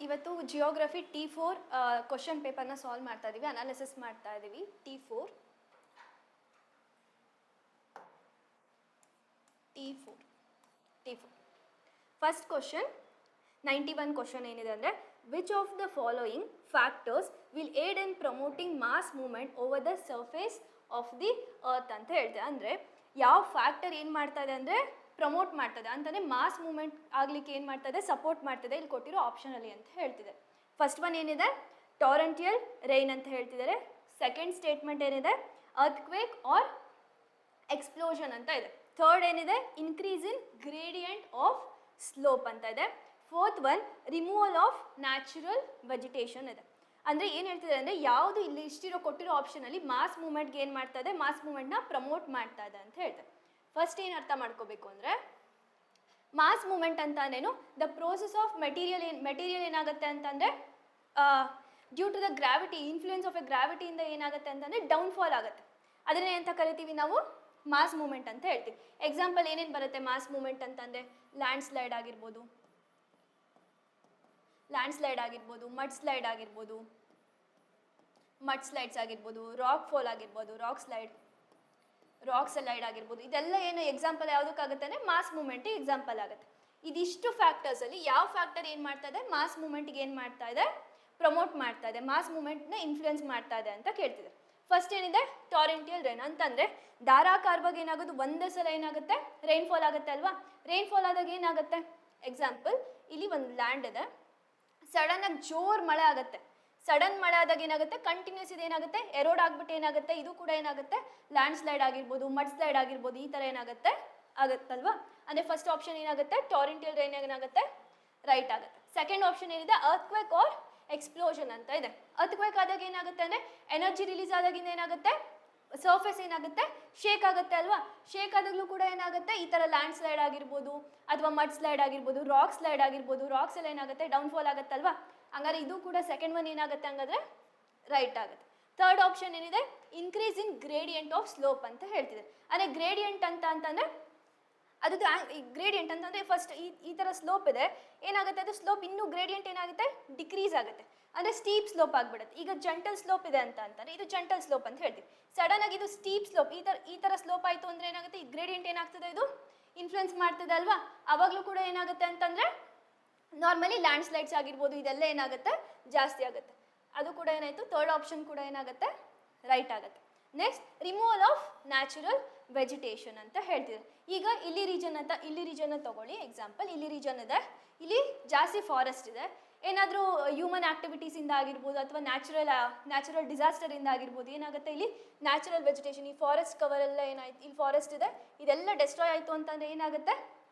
ಇವತ್ತು geography T4 question ಪೇಪರ್ನ solve ಮಾಡ್ತಾ ಇದ್ದೀವಿ, ಅನಾಲಿಸಿಸ್ ಮಾಡ್ತಾ ಇದ್ದೀವಿ. T4 ಫಸ್ಟ್ ಕ್ವಶನ್ 91 ಕ್ವಶನ್ ಏನಿದೆ ಅಂದರೆ, which of the following factors will aid in promoting mass movement over the surface of the earth ಅಂತ ಹೇಳ್ತಾರೆ. ಅಂದರೆ ಯಾವ ಫ್ಯಾಕ್ಟರ್ ಏನು ಮಾಡ್ತಾ ಇದೆ ಅಂದರೆ ಪ್ರಮೋಟ್ ಮಾಡ್ತದೆ ಅಂತಂದರೆ ಮಾಸ್ ಮೂವ್ಮೆಂಟ್ ಆಗಲಿಕ್ಕೆ ಏನು ಮಾಡ್ತದೆ, ಸಪೋರ್ಟ್ ಮಾಡ್ತದೆ. ಇಲ್ಲಿ ಕೊಟ್ಟಿರೋ ಆಪ್ಷನಲ್ಲಿ ಅಂತ ಹೇಳ್ತಿದೆ. ಫಸ್ಟ್ ಒನ್ ಏನಿದೆ, ಟೊರೆಂಟಿಯಲ್ ರೈನ್ ಅಂತ ಹೇಳ್ತಿದ್ದಾರೆ. ಸೆಕೆಂಡ್ ಸ್ಟೇಟ್ಮೆಂಟ್ ಏನಿದೆ, ಅರ್ಥ್ಕ್ವೇಕ್ ಆರ್ ಎಕ್ಸ್ಪ್ಲೋಷನ್ ಅಂತ ಇದೆ. ಥರ್ಡ್ ಏನಿದೆ, increase in gradient of slope ಅಂತ ಇದೆ. Fourth one, removal of natural vegetation ಇದೆ. ಅಂದರೆ ಏನು ಹೇಳ್ತಿದೆ ಅಂದರೆ, ಯಾವುದು ಇಲ್ಲಿ ಇಷ್ಟಿರೋ ಕೊಟ್ಟಿರೋ ಆಪ್ಷನಲ್ಲಿ ಮಾಸ್ ಮೂವ್ಮೆಂಟ್ಗೆ ಏನು ಮಾಡ್ತಾ ಇದೆ, ಮಾಸ್ ಮೂವ್ಮೆಂಟ್ನ ಪ್ರಮೋಟ್ ಮಾಡ್ತಾ ಇದೆ ಅಂತ ಹೇಳ್ತಾರೆ. ಫಸ್ಟ್ ಏನು ಅರ್ಥ ಮಾಡ್ಕೋಬೇಕು ಅಂದರೆ, ಮಾಸ್ ಮೂವ್ಮೆಂಟ್ ಅಂತಾನೇನು, ದ ಪ್ರೋಸೆಸ್ ಆಫ್ ಮೆಟೀರಿಯಲ್ ಏನಾಗುತ್ತೆ ಅಂತಂದರೆ, due to the gravity, influence of a ಗ್ರಾವಿಟಿಯಿಂದ ಏನಾಗುತ್ತೆ ಅಂತಂದರೆ ಡೌನ್ಫಾಲ್ ಆಗುತ್ತೆ. ಅದನ್ನೇ ಅಂತ ಕರಿತೀವಿ ನಾವು ಮಾಸ್ ಮೂವ್ಮೆಂಟ್ ಅಂತ ಹೇಳ್ತೀವಿ. ಎಕ್ಸಾಂಪಲ್ ಏನೇನು ಬರುತ್ತೆ ಮಾಸ್ ಮೂವ್ಮೆಂಟ್ ಅಂತಂದರೆ, ಲ್ಯಾಂಡ್ ಸ್ಲೈಡ್ ಆಗಿರ್ಬೋದು, ಮಡ್ ಸ್ಲೈಡ್ಸ್ ಆಗಿರ್ಬೋದು, ರಾಕ್ ಫಾಲ್ ಆಗಿರ್ಬೋದು, ರಾಕ್ ಸ್ಲೈಡ್ ಆಗಿರ್ಬೋದು. ಇದೆಲ್ಲ ಏನು ಎಕ್ಸಾಂಪಲ್ ಯಾವುದಕ್ಕಾಗುತ್ತೆ ಅಂದರೆ ಮಾಸ್ ಮೂವ್ಮೆಂಟಿಗೆ ಎಕ್ಸಾಂಪಲ್ ಆಗುತ್ತೆ. ಇದಿಷ್ಟು ಫ್ಯಾಕ್ಟರ್ಸಲ್ಲಿ ಯಾವ ಫ್ಯಾಕ್ಟರ್ ಏನು ಮಾಡ್ತಾ ಇದೆ, ಮಾಸ್ ಮೂವ್ಮೆಂಟಿಗೆ ಏನು ಮಾಡ್ತಾ ಇದೆ, ಪ್ರಮೋಟ್ ಮಾಡ್ತಾ ಇದೆ, ಮಾಸ್ ಮೂವ್ಮೆಂಟ್ನ ಇನ್ಫ್ಲೂಯೆನ್ಸ್ ಮಾಡ್ತಾ ಇದೆ ಅಂತ ಕೇಳ್ತಿದೆ. ಫಸ್ಟ್ ಏನಿದೆ, ಟೊರೆಂಟಿಯಲ್ ರೈನ್ ಅಂತಂದರೆ ಧಾರಾಕಾರವಾಗಿ ಏನಾಗೋದು, ಒಂದೇ ಸಲ ಏನಾಗುತ್ತೆ, ರೈನ್ಫಾಲ್ ಆಗುತ್ತೆ ಅಲ್ವಾ. ರೈನ್ಫಾಲ್ ಆದಾಗ ಏನಾಗುತ್ತೆ, ಎಕ್ಸಾಂಪಲ್ ಇಲ್ಲಿ ಒಂದು ಲ್ಯಾಂಡ್ ಇದೆ, ಸಡನ್ನಾಗಿ ಜೋರು ಮಳೆ ಆಗುತ್ತೆ. ಸಡನ್ ಮಳೆ ಆದಾಗ ಏನಾಗುತ್ತೆ, ಕಂಟಿನ್ಯೂಸ್ ಇದೇನಾಗುತ್ತೆ, ಎರೋಡ್ ಆಗ್ಬಿಟ್ಟು ಏನಾಗುತ್ತೆ, ಇದು ಕೂಡ ಏನಾಗುತ್ತೆ, ಲ್ಯಾಂಡ್ ಸ್ಲೈಡ್ ಆಗಿರ್ಬೋದು, ಮಡ್ ಸ್ಲೈಡ್ ಆಗಿರ್ಬೋದು, ಈ ಥರ ಏನಾಗುತ್ತೆ ಆಗುತ್ತಲ್ವಾ. ಅಂದರೆ ಫಸ್ಟ್ ಆಪ್ಷನ್ ಏನಾಗುತ್ತೆ, ಟೊರೆಂಟಿಯಲ್ ರೈನ್ ಏನಾಗುತ್ತೆ, ರೈಟ್ ಆಗುತ್ತೆ. ಸೆಕೆಂಡ್ ಆಪ್ಷನ್ ಏನಿದೆ, ಅರ್ಥ್ಕ್ವೇಕ್ ಆರ್ ಎಕ್ಸ್ಪ್ಲೋಷನ್ ಅಂತ ಇದೆ. ಅರ್ಥ್ಕ್ವೇಕ್ ಆದಾಗ ಏನಾಗುತ್ತೆ ಅಂದರೆ, ಎನರ್ಜಿ ರಿಲೀಸ್ ಆದಾಗಿಂದ ಏನಾಗುತ್ತೆ, ಸರ್ಫೇಸ್ ಏನಾಗುತ್ತೆ, ಶೇಕ್ ಆಗುತ್ತೆ ಅಲ್ವಾ. ಶೇಕ್ ಆದಾಗಲೂ ಕೂಡ ಏನಾಗುತ್ತೆ, ಈ ಥರ ಲ್ಯಾಂಡ್ ಸ್ಲೈಡ್ ಆಗಿರ್ಬೋದು ಅಥವಾ ಮಡ್ ಸ್ಲೈಡ್ ಆಗಿರ್ಬೋದು, ರಾಕ್ ಸ್ಲೈಡ್ ಆಗಿರ್ಬೋದು, ರಾಕ್ಸ್ ಎಲ್ಲ ಏನಾಗುತ್ತೆ, ಡೌನ್ಫಾಲ್ ಆಗುತ್ತೆ ಅಲ್ವಾ. ಹಂಗಾರೆ ಇದು ಕೂಡ ಸೆಕೆಂಡ್ ಒನ್ ಏನಾಗುತ್ತೆ ಹಂಗಾದ್ರೆ ರೈಟ್ ಆಗುತ್ತೆ. ಥರ್ಡ್ ಆಪ್ಷನ್ ಏನಿದೆ, increase in gradient of slope ಅಂತ ಹೇಳ್ತಿದೆ. ಅಂದರೆ ಗ್ರೇಡಿಯಂಟ್ ಅಂತಂದರೆ ಅದು ಗ್ರೇಡಿಯಂಟ್ ಅಂತಂದರೆ ಫಸ್ಟ್ ಈ ಥರ ಸ್ಲೋಪ್ ಇದೆ, ಏನಾಗುತ್ತೆ ಅದು ಸ್ಲೋಪ್ ಇನ್ನೂ ಗ್ರೇಡಿಯಂಟ್ ಏನಾಗುತ್ತೆ, ಡಿಕ್ರೀಸ್ ಆಗುತ್ತೆ. ಅಂದರೆ ಸ್ಟೀಪ್ ಸ್ಲೋಪ್ ಆಗಿಬಿಡುತ್ತೆ. ಈಗ ಜಂಟಲ್ ಸ್ಲೋಪ್ ಇದೆ ಅಂತಂದರೆ ಇದು ಜಂಟಲ್ ಸ್ಲೋಪ್ ಅಂತ ಹೇಳ್ತೀವಿ. ಸಡನ್ ಆಗಿ ಇದು ಸ್ಟೀಪ್ ಸ್ಲೋಪ್, ಈ ಥರ ಸ್ಲೋಪ್ ಆಯಿತು ಅಂದರೆ ಏನಾಗುತ್ತೆ, ಈ ಗ್ರೇಡಿಯಂಟ್ ಏನಾಗ್ತದೆ, ಇದು ಇನ್ಫ್ಲುಯೆನ್ಸ್ ಮಾಡ್ತದೆ ಅಲ್ವಾ. ಆವಾಗಲೂ ಕೂಡ ಏನಾಗುತ್ತೆ ಅಂತಂದರೆ ನಾರ್ಮಲಿ ಲ್ಯಾಂಡ್ ಸ್ಲೈಡ್ಸ್ ಆಗಿರ್ಬೋದು, ಇದೆಲ್ಲ ಏನಾಗುತ್ತೆ, ಜಾಸ್ತಿ ಆಗುತ್ತೆ. ಅದು ಕೂಡ ಏನಾಯಿತು, ಥರ್ಡ್ ಆಪ್ಷನ್ ಕೂಡ ಏನಾಗುತ್ತೆ, ರೈಟ್ ಆಗುತ್ತೆ. Next, removal of natural vegetation ಅಂತ ಹೇಳ್ತಿದ್ದಾರೆ. ಈಗ ಇಲ್ಲಿ ರೀಜನ್ನ ತಗೊಳ್ಳಿ ಎಕ್ಸಾಂಪಲ್. ಇಲ್ಲಿ ರೀಜನ್ ಇದೆ, ಇಲ್ಲಿ ಜಾಸ್ತಿ ಫಾರೆಸ್ಟ್ ಇದೆ. ಏನಾದರೂ ಹ್ಯೂಮನ್ ಆ್ಯಕ್ಟಿವಿಟೀಸಿಂದ ಆಗಿರ್ಬೋದು ಅಥವಾ ನ್ಯಾಚುರಲ್ ಡಿಸಾಸ್ಟರಿಂದ ಆಗಿರ್ಬೋದು, ಏನಾಗುತ್ತೆ ಇಲ್ಲಿ ನ್ಯಾಚುರಲ್ ವೆಜಿಟೇಷನ್, ಈ ಫಾರೆಸ್ಟ್ ಕವರ್ ಎಲ್ಲ ಏನಾಯ್ತು, ಇಲ್ಲಿ ಫಾರೆಸ್ಟ್ ಇದೆ, ಇದೆಲ್ಲ ಡೆಸ್ಟ್ರಾಯ್ ಆಯಿತು ಅಂತಂದರೆ ಏನಾಗುತ್ತೆ,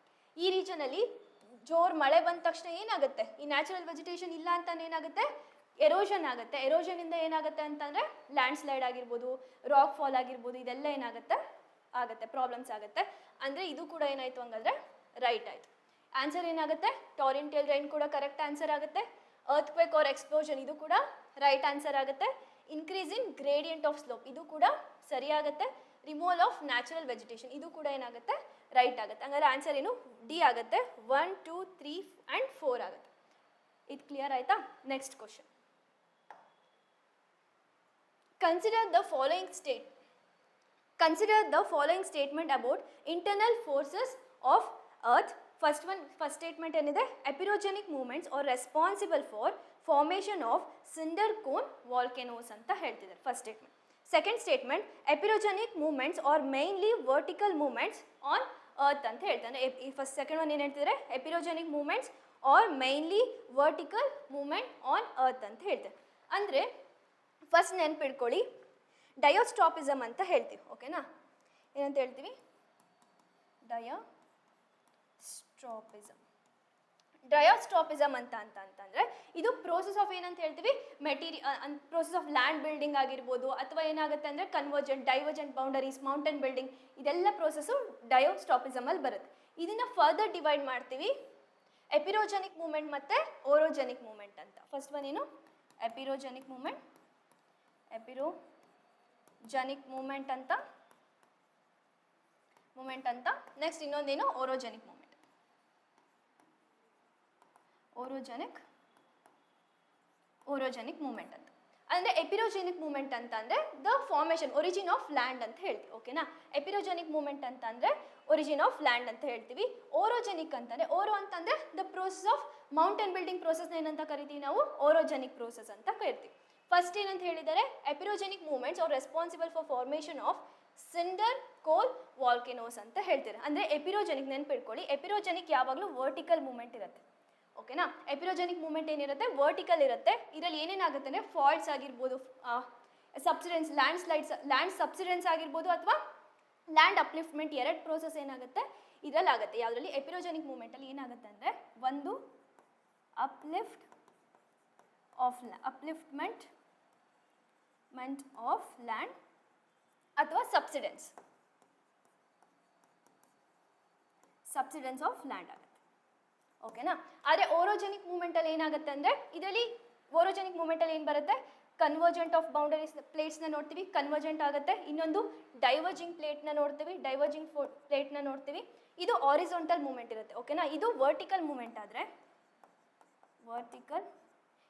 ಈ ರೀಜನಲ್ಲಿ ಜೋರು ಮಳೆ ಬಂದ ತಕ್ಷಣ ಏನಾಗುತ್ತೆ, ಈ ನ್ಯಾಚುರಲ್ ವೆಜಿಟೇಷನ್ ಇಲ್ಲ ಅಂತಂದ್ರೆ ಏನಾಗುತ್ತೆ, ಎರೋಷನ್ ಆಗುತ್ತೆ. ಎರೋಷನಿಂದ ಏನಾಗುತ್ತೆ ಅಂತಂದರೆ ಲ್ಯಾಂಡ್ ಸ್ಲೈಡ್ ಆಗಿರ್ಬೋದು, ರಾಕ್ ಫಾಲ್ ಆಗಿರ್ಬೋದು, ಇದೆಲ್ಲ ಏನಾಗುತ್ತೆ ಪ್ರಾಬ್ಲಮ್ಸ್ ಆಗುತ್ತೆ. ಅಂದರೆ ಇದು ಕೂಡ ಏನಾಯಿತು ಹಂಗಾದ್ರೆ ರೈಟ್ ಆಯಿತು. ಆನ್ಸರ್ ಏನಾಗುತ್ತೆ, ಟೊರೆಂಟಿಯಲ್ ರೈನ್ ಕೂಡ ಕರೆಕ್ಟ್ ಆನ್ಸರ್ ಆಗುತ್ತೆ. ಅರ್ಥ್ಕ್ವೇಕ್ ಆರ್ ಎಕ್ಸ್ಪ್ಲೋಷನ್ ಇದು ಕೂಡ ರೈಟ್ ಆನ್ಸರ್ ಆಗುತ್ತೆ. Increase in gradient of slope ಇದು ಕೂಡ ಸರಿಯಾಗುತ್ತೆ. ರಿಮೂವಲ್ ಆಫ್ ನ್ಯಾಚುರಲ್ ವೆಜಿಟೇಷನ್ ಇದು ಕೂಡ ಏನಾಗುತ್ತೆ, ರೈಟ್ ಆಗುತ್ತೆ. ಹಂಗಾದ್ರೆ ಆನ್ಸರ್ ಏನು, ಡಿ ಆಗುತ್ತೆ. 1, 2, 3 ಆ್ಯಂಡ್ 4 ಆಗುತ್ತೆ. ಇದು ಕ್ಲಿಯರ್ ಆಯಿತಾ. Next question, Consider the following statement about internal forces of Earth. First statement ಏನಿದೆ, epeirogenic movements are responsible for formation of cinder cone volcanoes ಅಂತ ಹೇಳ್ತಿದ್ದಾರೆ. First statement. Second statement, epeirogenic movements are mainly vertical movements on earth ಅಂತ ಹೇಳ್ತಾನೆ. ಈ second one ಏನು ಹೇಳ್ತಿದ್ದಾರೆ, epeirogenic movements are mainly vertical movement on earth ಅಂತ ಹೇಳ್ತಾರೆ. ಅಂದರೆ ಫಸ್ಟ್ ನೆನ್ಪಿಡ್ಕೊಳ್ಳಿ, ಡಯೋಸ್ಟ್ರಾಪಿಸಮ್ ಅಂತ ಹೇಳ್ತೀವಿ. ಓಕೆನಾ, ಏನಂತ ಹೇಳ್ತೀವಿ, ಡಯೋಸ್ಟ್ರಾಪಿಸಮ್ ಅಂತಂದರೆ ಇದು ಪ್ರೋಸೆಸ್ ಆಫ್ ಏನಂತ ಹೇಳ್ತೀವಿ, ಪ್ರೋಸೆಸ್ ಆಫ್ ಲ್ಯಾಂಡ್ ಬಿಲ್ಡಿಂಗ್ ಆಗಿರ್ಬೋದು ಅಥವಾ ಏನಾಗುತ್ತೆ ಅಂದರೆ ಡೈವರ್ಜೆಂಟ್ ಬೌಂಡರೀಸ್, ಮೌಂಟೇನ್ ಬಿಲ್ಡಿಂಗ್, ಇದೆಲ್ಲ ಪ್ರೋಸೆಸ್ಸು ಡಯೋಸ್ಟ್ರಾಪಿಸಮಲ್ಲಿ ಬರುತ್ತೆ. ಇದನ್ನು ಫರ್ದರ್ ಡಿವೈಡ್ ಮಾಡ್ತೀವಿ, ಎಪಿರೋಜೆನಿಕ್ ಮೂವ್ಮೆಂಟ್ ಮತ್ತು ಓರೋಜೆನಿಕ್ ಮೂವ್ಮೆಂಟ್ ಅಂತ. ಫಸ್ಟ್ ಒನ್ ಏನು, ಎಪಿರೋಜೆನಿಕ್ ಮೂವ್ಮೆಂಟ್ ಅಂತ. ನೆಕ್ಸ್ಟ್ ಇನ್ನೊಂದೇನು, ಓರೋಜೆನಿಕ್ ಮೂವ್ಮೆಂಟ್. ಓರೋಜೆನಿಕ್ ಮೂಮೆಂಟ್ ಅಂತ. ಅಂದರೆ ಎಪಿರೋಜೆನಿಕ್ ಮೂಮೆಂಟ್ ಅಂತ ಅಂದರೆ the formation origin of land ಅಂತ ಹೇಳ್ತೀವಿ. ಓಕೆನಾ? ಎಪಿರೋಜೆನಿಕ್ ಮೂಮೆಂಟ್ ಅಂತ ಅಂದರೆ ಒರಿಜಿನ್ ಆಫ್ ಲ್ಯಾಂಡ್ ಅಂತ ಹೇಳ್ತೀವಿ. ಓರೋಜೆನಿಕ್ ಅಂತಂದರೆ ಓರೋ ಅಂತಂದರೆ the process of mountain building ಪ್ರೋಸೆಸ್ನ ಏನಂತ ಕರಿತೀವಿ ನಾವು? ಓರೋಜೆನಿಕ್ ಪ್ರೋಸೆಸ್ ಅಂತ ಕರಿತೀವಿ. ಫಸ್ಟ್ ಏನಂತ ಹೇಳಿದರೆ epeirogenic moments are responsible for formation of cinder cone volcanoes ಅಂತ ಹೇಳ್ತಾರೆ. ಅಂದರೆ ಎಪಿರೋಜೆನಿಕ್ ನೆನ್ಪಿಟ್ಕೊಳ್ಳಿ, ಎಪಿರೋಜೆನಿಕ್ ಯಾವಾಗಲೂ ವರ್ಟಿಕಲ್ ಮೂಮೆಂಟ್ ಇರುತ್ತೆ. ಓಕೆನಾ? ಎಪಿರೋಜೆನಿಕ್ ಮೂಮೆಂಟ್ ಏನಿರುತ್ತೆ ವರ್ಟಿಕಲ್ ಇರುತ್ತೆ. ಇದರಲ್ಲಿ ಏನೇನಾಗುತ್ತೆ ಅಂದರೆ ಫಾಲ್ಟ್ಸ್ ಆಗಿರ್ಬೋದು, ಸಬ್ಸಿಡೆನ್ಸ್, ಲ್ಯಾಂಡ್ ಸಬ್ಸಿಡೆನ್ಸ್ ಆಗಿರ್ಬೋದು ಅಥವಾ ಲ್ಯಾಂಡ್ ಅಪ್ಲಿಫ್ಟ್ಮೆಂಟ್, ಎರಡು ಪ್ರೋಸೆಸ್ ಏನಾಗುತ್ತೆ ಇದರಲ್ಲಿ ಆಗುತ್ತೆ. ಯಾವುದರಲ್ಲಿ? ಎಪಿರೋಜೆನಿಕ್ ಮೂಮೆಂಟಲ್ಲಿ ಏನಾಗುತ್ತೆ ಅಂದರೆ ಒಂದು ಅಪ್ಲಿಫ್ಟ್ಮೆಂಟ್ ಆಫ್ ಲ್ಯಾಂಡ್ ಅಥವಾ ಸಬ್ಸಿಡೆನ್ಸ್ ಆಫ್ ಲ್ಯಾಂಡ್ ಆಗುತ್ತೆ. ಓಕೆನಾ? ಆದರೆ ಓರೋಜೆನಿಕ್ ಮೂಮೆಂಟಲ್ಲಿ ಏನಾಗುತ್ತೆ ಅಂದರೆ ಇದರಲ್ಲಿ ಓರೋಜೆನಿಕ್ ಮೂಮೆಂಟಲ್ಲಿ ಏನು ಬರುತ್ತೆ? ಕನ್ವರ್ಜೆಂಟ್ ಆಫ್ ಬೌಂಡರೀಸ್ ಪ್ಲೇಟ್ಸ್ನ ನೋಡ್ತೀವಿ, ಕನ್ವರ್ಜೆಂಟ್ ಆಗುತ್ತೆ. ಇನ್ನೊಂದು ಡೈವರ್ಜಿಂಗ್ ಪ್ಲೇಟ್ನ ನೋಡ್ತೀವಿ, ಪ್ಲೇಟ್ನ ನೋಡ್ತೀವಿ. ಇದು ಆರಿಜಾಂಟಲ್ ಮೂಮೆಂಟ್ ಇರುತ್ತೆ. ಓಕೆನಾ? ಇದು ವರ್ಟಿಕಲ್ ಮೂಮೆಂಟ್ ಆದರೆ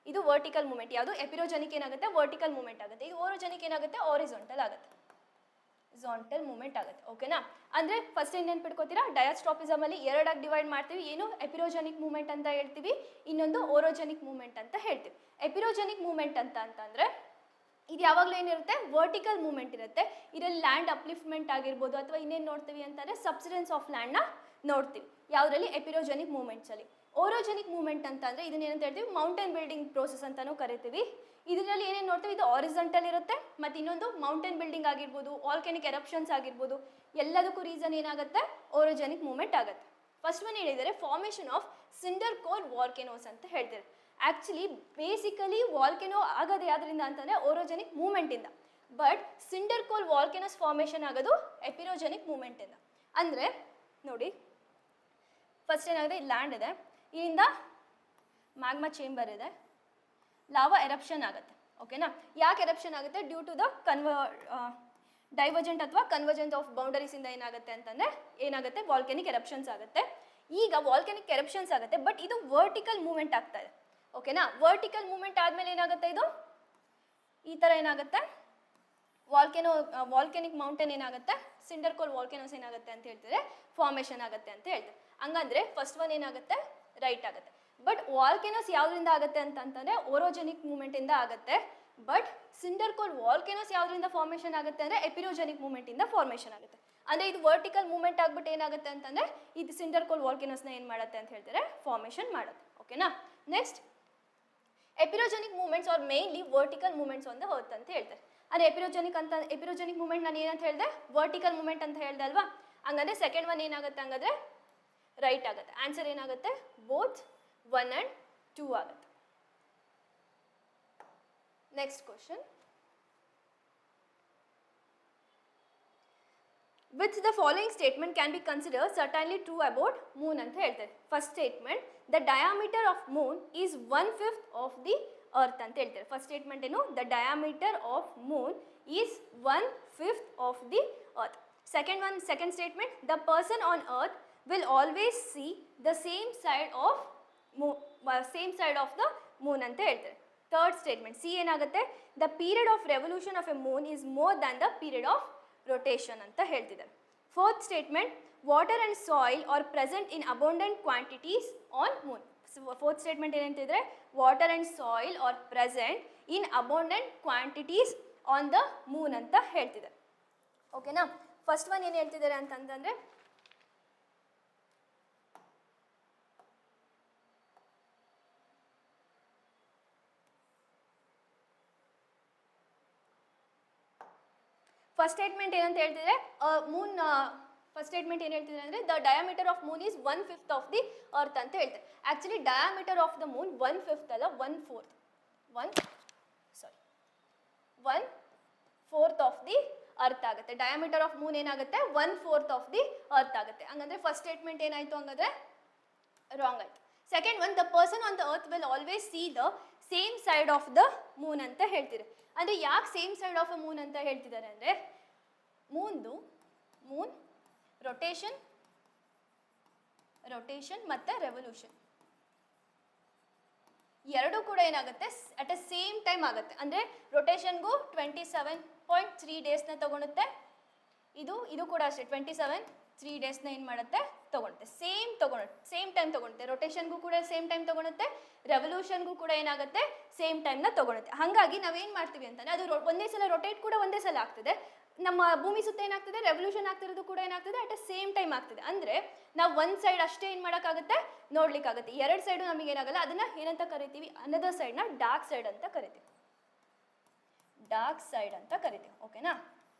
ಇದು ವರ್ಟಿಕಲ್ ಮೂಮೆಂಟ್. ಯಾವುದು? ಎಪಿರೋಜೆನಿಕ್ ಏನಾಗುತ್ತೆ ವರ್ಟಿಕಲ್ ಮೂಮೆಂಟ್ ಆಗುತ್ತೆ. ಇದು ಓರೋಜೆನಿಕ್ ಏನಾಗುತ್ತೆ ಆರಿಜಾಂಟಲ್ ಆಗುತ್ತೆ, ಮೂಮೆಂಟ್ ಆಗುತ್ತೆ. ಓಕೆನಾ? ಅಂದರೆ ಫಸ್ಟ್ ಏನು ನೆನ್ಪಿಟ್ಕೋತೀರಾ? ಡಯಾಸ್ಟ್ರಾಪಿಸಮ್ ಅಲ್ಲಿ ಎರಡಾಗಿ ಡಿವೈಡ್ ಮಾಡ್ತೀವಿ. ಏನು? ಎಪಿರೋಜೆನಿಕ್ ಮೂಮೆಂಟ್ ಅಂತ ಹೇಳ್ತೀವಿ, ಇನ್ನೊಂದು ಓರೋಜೆನಿಕ್ ಮೂಮೆಂಟ್ ಅಂತ ಹೇಳ್ತೀವಿ. ಎಪಿರೋಜೆನಿಕ್ ಮೂಮೆಂಟ್ ಅಂತಂದ್ರೆ ಇದು ಯಾವಾಗಲೂ ಏನಿರುತ್ತೆ ವರ್ಟಿಕಲ್ ಮೂಮೆಂಟ್ ಇರುತ್ತೆ. ಇದರಲ್ಲಿ ಲ್ಯಾಂಡ್ ಅಪ್ಲಿಫ್ಟ್ಮೆಂಟ್ ಆಗಿರ್ಬೋದು ಅಥವಾ ಇನ್ನೇನು ನೋಡ್ತೀವಿ ಅಂತಂದರೆ ಸಬ್ಸಿಡೆನ್ಸ್ ಆಫ್ ಲ್ಯಾಂಡ್ನ ನೋಡ್ತೀವಿ. ಯಾವುದರಲ್ಲಿ? ಎಪಿರೋಜೆನಿಕ್ ಮೂಮೆಂಟ್ಸಲ್ಲಿ. ಓರೋಜೆನಿಕ್ ಮೂಮೆಂಟ್ ಅಂತಂದರೆ ಇದನ್ನ ಏನಂತ ಹೇಳ್ತೀವಿ? ಮೌಂಟೇನ್ ಬಿಲ್ಡಿಂಗ್ ಪ್ರೋಸೆಸ್ ಅಂತಲೂ ಕರಿತೀವಿ. ಇದರಲ್ಲಿ ಏನೇನು ನೋಡ್ತೀವಿ? ಇದು ಆರಿಜಾಂಟಲ್ ಇರುತ್ತೆ, ಮತ್ತು ಇನ್ನೊಂದು ಮೌಂಟೇನ್ ಬಿಲ್ಡಿಂಗ್ ಆಗಿರ್ಬೋದು, ವಾಲ್ಕೆನಿಕ್ ಎರಪ್ಷನ್ಸ್ ಆಗಿರ್ಬೋದು, ಎಲ್ಲದಕ್ಕೂ ರೀಸನ್ ಏನಾಗುತ್ತೆ? ಓರೋಜೆನಿಕ್ ಮೂಮೆಂಟ್ ಆಗುತ್ತೆ. ಫಸ್ಟ್ ಒನ್ ಹೇಳಿದರೆ formation of cinder cone volcanoes ಅಂತ ಹೇಳ್ತಾರೆ. ಆ್ಯಕ್ಚುಲಿ ಬೇಸಿಕಲಿ ವಾಲ್ಕೆನೋ ಆಗೋದು ಯಾವುದರಿಂದ ಅಂತಂದರೆ ಓರೋಜೆನಿಕ್ ಮೂಮೆಂಟಿಂದ. ಬಟ್ ಸಿಂಡರ್ ಕೋಲ್ ವಾಲ್ಕೆನೋಸ್ ಫಾರ್ಮೇಷನ್ ಆಗೋದು ಎಪಿರೋಜೆನಿಕ್ ಮೂಮೆಂಟಿಂದ. ಅಂದರೆ ನೋಡಿ, ಫಸ್ಟ್ ಏನಾಗಿದೆ? ಲ್ಯಾಂಡ್ ಇದೆ, ಇಲ್ಲಿಂದ ಮ್ಯಾಗ್ಮಾ ಚೇಂಬರ್ ಇದೆ, ಲಾವಾ ಎರಪ್ಷನ್ ಆಗುತ್ತೆ. ಓಕೆನಾ? ಯಾಕೆ ಎರಪ್ಷನ್ ಆಗುತ್ತೆ? ಡ್ಯೂ ಟು ದ ಡೈವರ್ಜೆಂಟ್ ಅಥವಾ ಕನ್ವರ್ಜೆಂಟ್ ಆಫ್ ಬೌಂಡರೀಸ್ ಇಂದ ಏನಾಗುತ್ತೆ ಅಂತಂದರೆ ಏನಾಗುತ್ತೆ? ವಾಲ್ಕೆನಿಕ್ ಎರಪ್ಷನ್ಸ್ ಆಗುತ್ತೆ. ಈಗ ವಾಲ್ಕೆನಿಕ್ ಎರಪ್ಷನ್ಸ್ ಆಗುತ್ತೆ, ಬಟ್ ಇದು ವರ್ಟಿಕಲ್ ಮೂವ್ಮೆಂಟ್ ಆಗ್ತಾ ಇದೆ. ಓಕೆನಾ? ವರ್ಟಿಕಲ್ ಮೂವ್ಮೆಂಟ್ ಆದಮೇಲೆ ಏನಾಗುತ್ತೆ? ಇದು ಈ ಥರ ಏನಾಗುತ್ತೆ? ವಾಲ್ಕೆನಿಕ್ ಮೌಂಟೇನ್ ಏನಾಗುತ್ತೆ? ಸಿಂಡರ್ ಕೋಲ್ ವಾಲ್ಕೆನೋಸ್ ಏನಾಗುತ್ತೆ ಅಂತ ಹೇಳ್ತಾರೆ? ಫಾರ್ಮೇಷನ್ ಆಗುತ್ತೆ ಅಂತ ಹೇಳ್ತಾರೆ. ಹಂಗಂದ್ರೆ ಫಸ್ಟ್ ಒನ್ ಏನಾಗುತ್ತೆ? ರೈಟ್ ಆಗುತ್ತೆ. ಬಟ್ ವಾಲ್ಕೆನೋಸ್ ಯಾವುದರಿಂದ ಆಗುತ್ತೆ ಅಂತಂದರೆ ಓರೋಜೆನಿಕ್ ಮೂಮೆಂಟಿಂದ ಆಗುತ್ತೆ. ಬಟ್ ಸಿಂಡರ್ ಕೋಲ್ ವಾಲ್ಕೆನೋಸ್ ಯಾವುದರಿಂದ ಫಾರ್ಮೇಷನ್ ಆಗುತ್ತೆ ಅಂದರೆ ಎಪಿರೋಜೆನಿಕ್ ಮೂಮೆಂಟಿಂದ ಫಾರ್ಮೇಷನ್ ಆಗುತ್ತೆ. ಅಂದರೆ ಇದು ವರ್ಟಿಕಲ್ ಮೂಮೆಂಟ್ ಆಗ್ಬಿಟ್ಟು ಏನಾಗುತ್ತೆ ಅಂತಂದರೆ ಇದು ಸಿಂಡರ್ ಕೋಲ್ ವಾಲ್ಕೆನೋಸ್ನ ಏನು ಮಾಡುತ್ತೆ ಅಂತ ಹೇಳ್ತಾರೆ? ಫಾರ್ಮೇಷನ್ ಮಾಡುತ್ತೆ. ಓಕೆನಾ? Next, epeirogenic moments are mainly vertical moments on the earth ಅಂತ ಹೇಳ್ತಾರೆ. ಅಂದರೆ ಎಪಿರೋಜೆನಿಕ್ ಮೂಮೆಂಟ್ ನಾನು ಏನಂತ ಹೇಳಿದೆ? ವರ್ಟಿಕಲ್ ಮೂಮೆಂಟ್ ಅಂತ ಹೇಳಿದೆ ಅಲ್ವಾ? ಹಂಗಂದ್ರೆ ಸೆಕೆಂಡ್ ಒನ್ ಏನಾಗುತ್ತೆ? ಹಂಗಾದ್ರೆ ರೈಟ್ ಆಗುತ್ತೆ. ಆನ್ಸರ್ ಏನಾಗುತ್ತೆ? ಬೋತ್ 1 and 2 ಆಗುತ್ತೆ. Next question. Which the following statement can be considered certainly true about moon ಅಂತ ಹೇಳ್ತಾರೆ. First statement, the diameter of moon is 1/5 of the earth ಅಂತ ಹೇಳ್ತಾರೆ. ಫಸ್ಟ್ ಸ್ಟೇಟ್ಮೆಂಟ್ ಏನು? the diameter of moon is 1/5 of the earth. Second statement, the person on earth will always see the same side of the moon ಅಂತ ಹೇಳ್ತಾರೆ. Third statement, C ಏನಾಗುತ್ತೆ? the period of revolution of a moon is more than the period of rotation ಅಂತ ಹೇಳ್ತಿದ್ದಾರೆ. Fourth statement, water and soil are present in abundant quantities on moon. Fourth statement ಏನಂತಿದ್ರೆ water and soil are present in abundant quantities on the moon ಅಂತ ಹೇಳ್ತಿದ್ದಾರೆ. ಓಕೆನಾ? First one ಏನು ಹೇಳ್ತಿದ್ದಾರೆ ಅಂತಂದರೆ first statement ಏನಂತ ಹೇಳ್ತಿದ್ರೆ ಮೂನ್ ಫಸ್ಟ್ ಸ್ಟೇಟ್ಮೆಂಟ್ ಏನು ಹೇಳ್ತಿದ್ರೆ ಅಂದರೆ the diameter of Moon is 1/5 of the earth ಅಂತ ಹೇಳ್ತಾರೆ. Actually diameter of the Moon 1/5 ಅಲ್ಲ 1/4 ಆಫ್ ದಿ ಅರ್ತ್ ಆಗುತ್ತೆ. ಡಯಾಮೀಟರ್ ಆಫ್ ಮೂನ್ ಏನಾಗುತ್ತೆ? 1/4 ಆಫ್ ದಿ ಅರ್ತ್ ಆಗುತ್ತೆ. ಹಂಗಂದ್ರೆ ಫಸ್ಟ್ ಸ್ಟೇಟ್ಮೆಂಟ್ ಏನಾಯಿತು? ಹಂಗಾದ್ರೆ ರಾಂಗ್ ಆಯಿತು. Second one, the person on the earth will always see the same side of the moon ಅಂತ ಹೇಳ್ತೀರಿ. ಅಂದರೆ ಯಾಕೆ same side of a Moon ಅಂತ ಹೇಳ್ತಿದ್ದಾರೆ ಅಂದರೆ ಮೂನ್ ರೊಟೇಷನ್ ಮತ್ತು ರೆವಲ್ಯೂಷನ್ ಎರಡು ಕೂಡ ಏನಾಗುತ್ತೆ ಅಟ್ ಅ ಸೇಮ್ ಟೈಮ್ ಆಗುತ್ತೆ. ಅಂದರೆ ರೊಟೇಷನ್ಗೂ 27.3 ಡೇಸ್ನ ತಗೊಳುತ್ತೆ. ಇದು ಕೂಡ ಅಷ್ಟೇ 3 ಡೇಸ್ನ ಏನು ಮಾಡುತ್ತೆ ತಗೊಳುತ್ತೆ. ಸೇಮ್ ಟೈಮ್ ತಗೊಳುತ್ತೆ. ರೊಟೇಷನ್ಗೂ ಕೂಡ ಸೇಮ್ ಟೈಮ್ ತಗೊಳುತ್ತೆ, ರೆವಲ್ಯೂಷನ್ಗೂ ಕೂಡ ಏನಾಗುತ್ತೆ ಸೇಮ್ ಟೈಮ್ನ ತಗೊಳುತ್ತೆ. ಹಾಗಾಗಿ ನಾವೇನು ಮಾಡ್ತೀವಿ ಅಂತಂದರೆ ಅದು ಒಂದೇ ಸಲ ರೊಟೇಟ್ ಕೂಡ ಒಂದೇ ಸಲ ಆಗ್ತದೆ. ನಮ್ಮ ಭೂಮಿ ಸುತ್ತ ಏನಾಗ್ತದೆ ರೆವಲ್ಯೂಷನ್ ಆಗ್ತಿರೋದು ಕೂಡ ಏನಾಗ್ತದೆ ಅಟ್ ಅ ಸೇಮ್ ಟೈಮ್ ಆಗ್ತದೆ. ಅಂದರೆ ನಾವು ಒಂದು ಸೈಡ್ ಅಷ್ಟೇ ಏನು ಮಾಡೋಕ್ಕಾಗುತ್ತೆ ನೋಡ್ಲಿಕ್ಕಾಗುತ್ತೆ. ಎರಡು ಸೈಡು ನಮಗೆ ಏನಾಗಲ್ಲ. ಅದನ್ನ ಏನಂತ ಕರಿತೀವಿ, ಅನದರ್ ಸೈಡ್ನ ಡಾರ್ಕ್ ಸೈಡ್ ಅಂತ ಕರಿತೀವಿ. ಡಾರ್ಕ್ ಸೈಡ್ ಅಂತ ಕರಿತೀವಿ. ಓಕೆನಾ.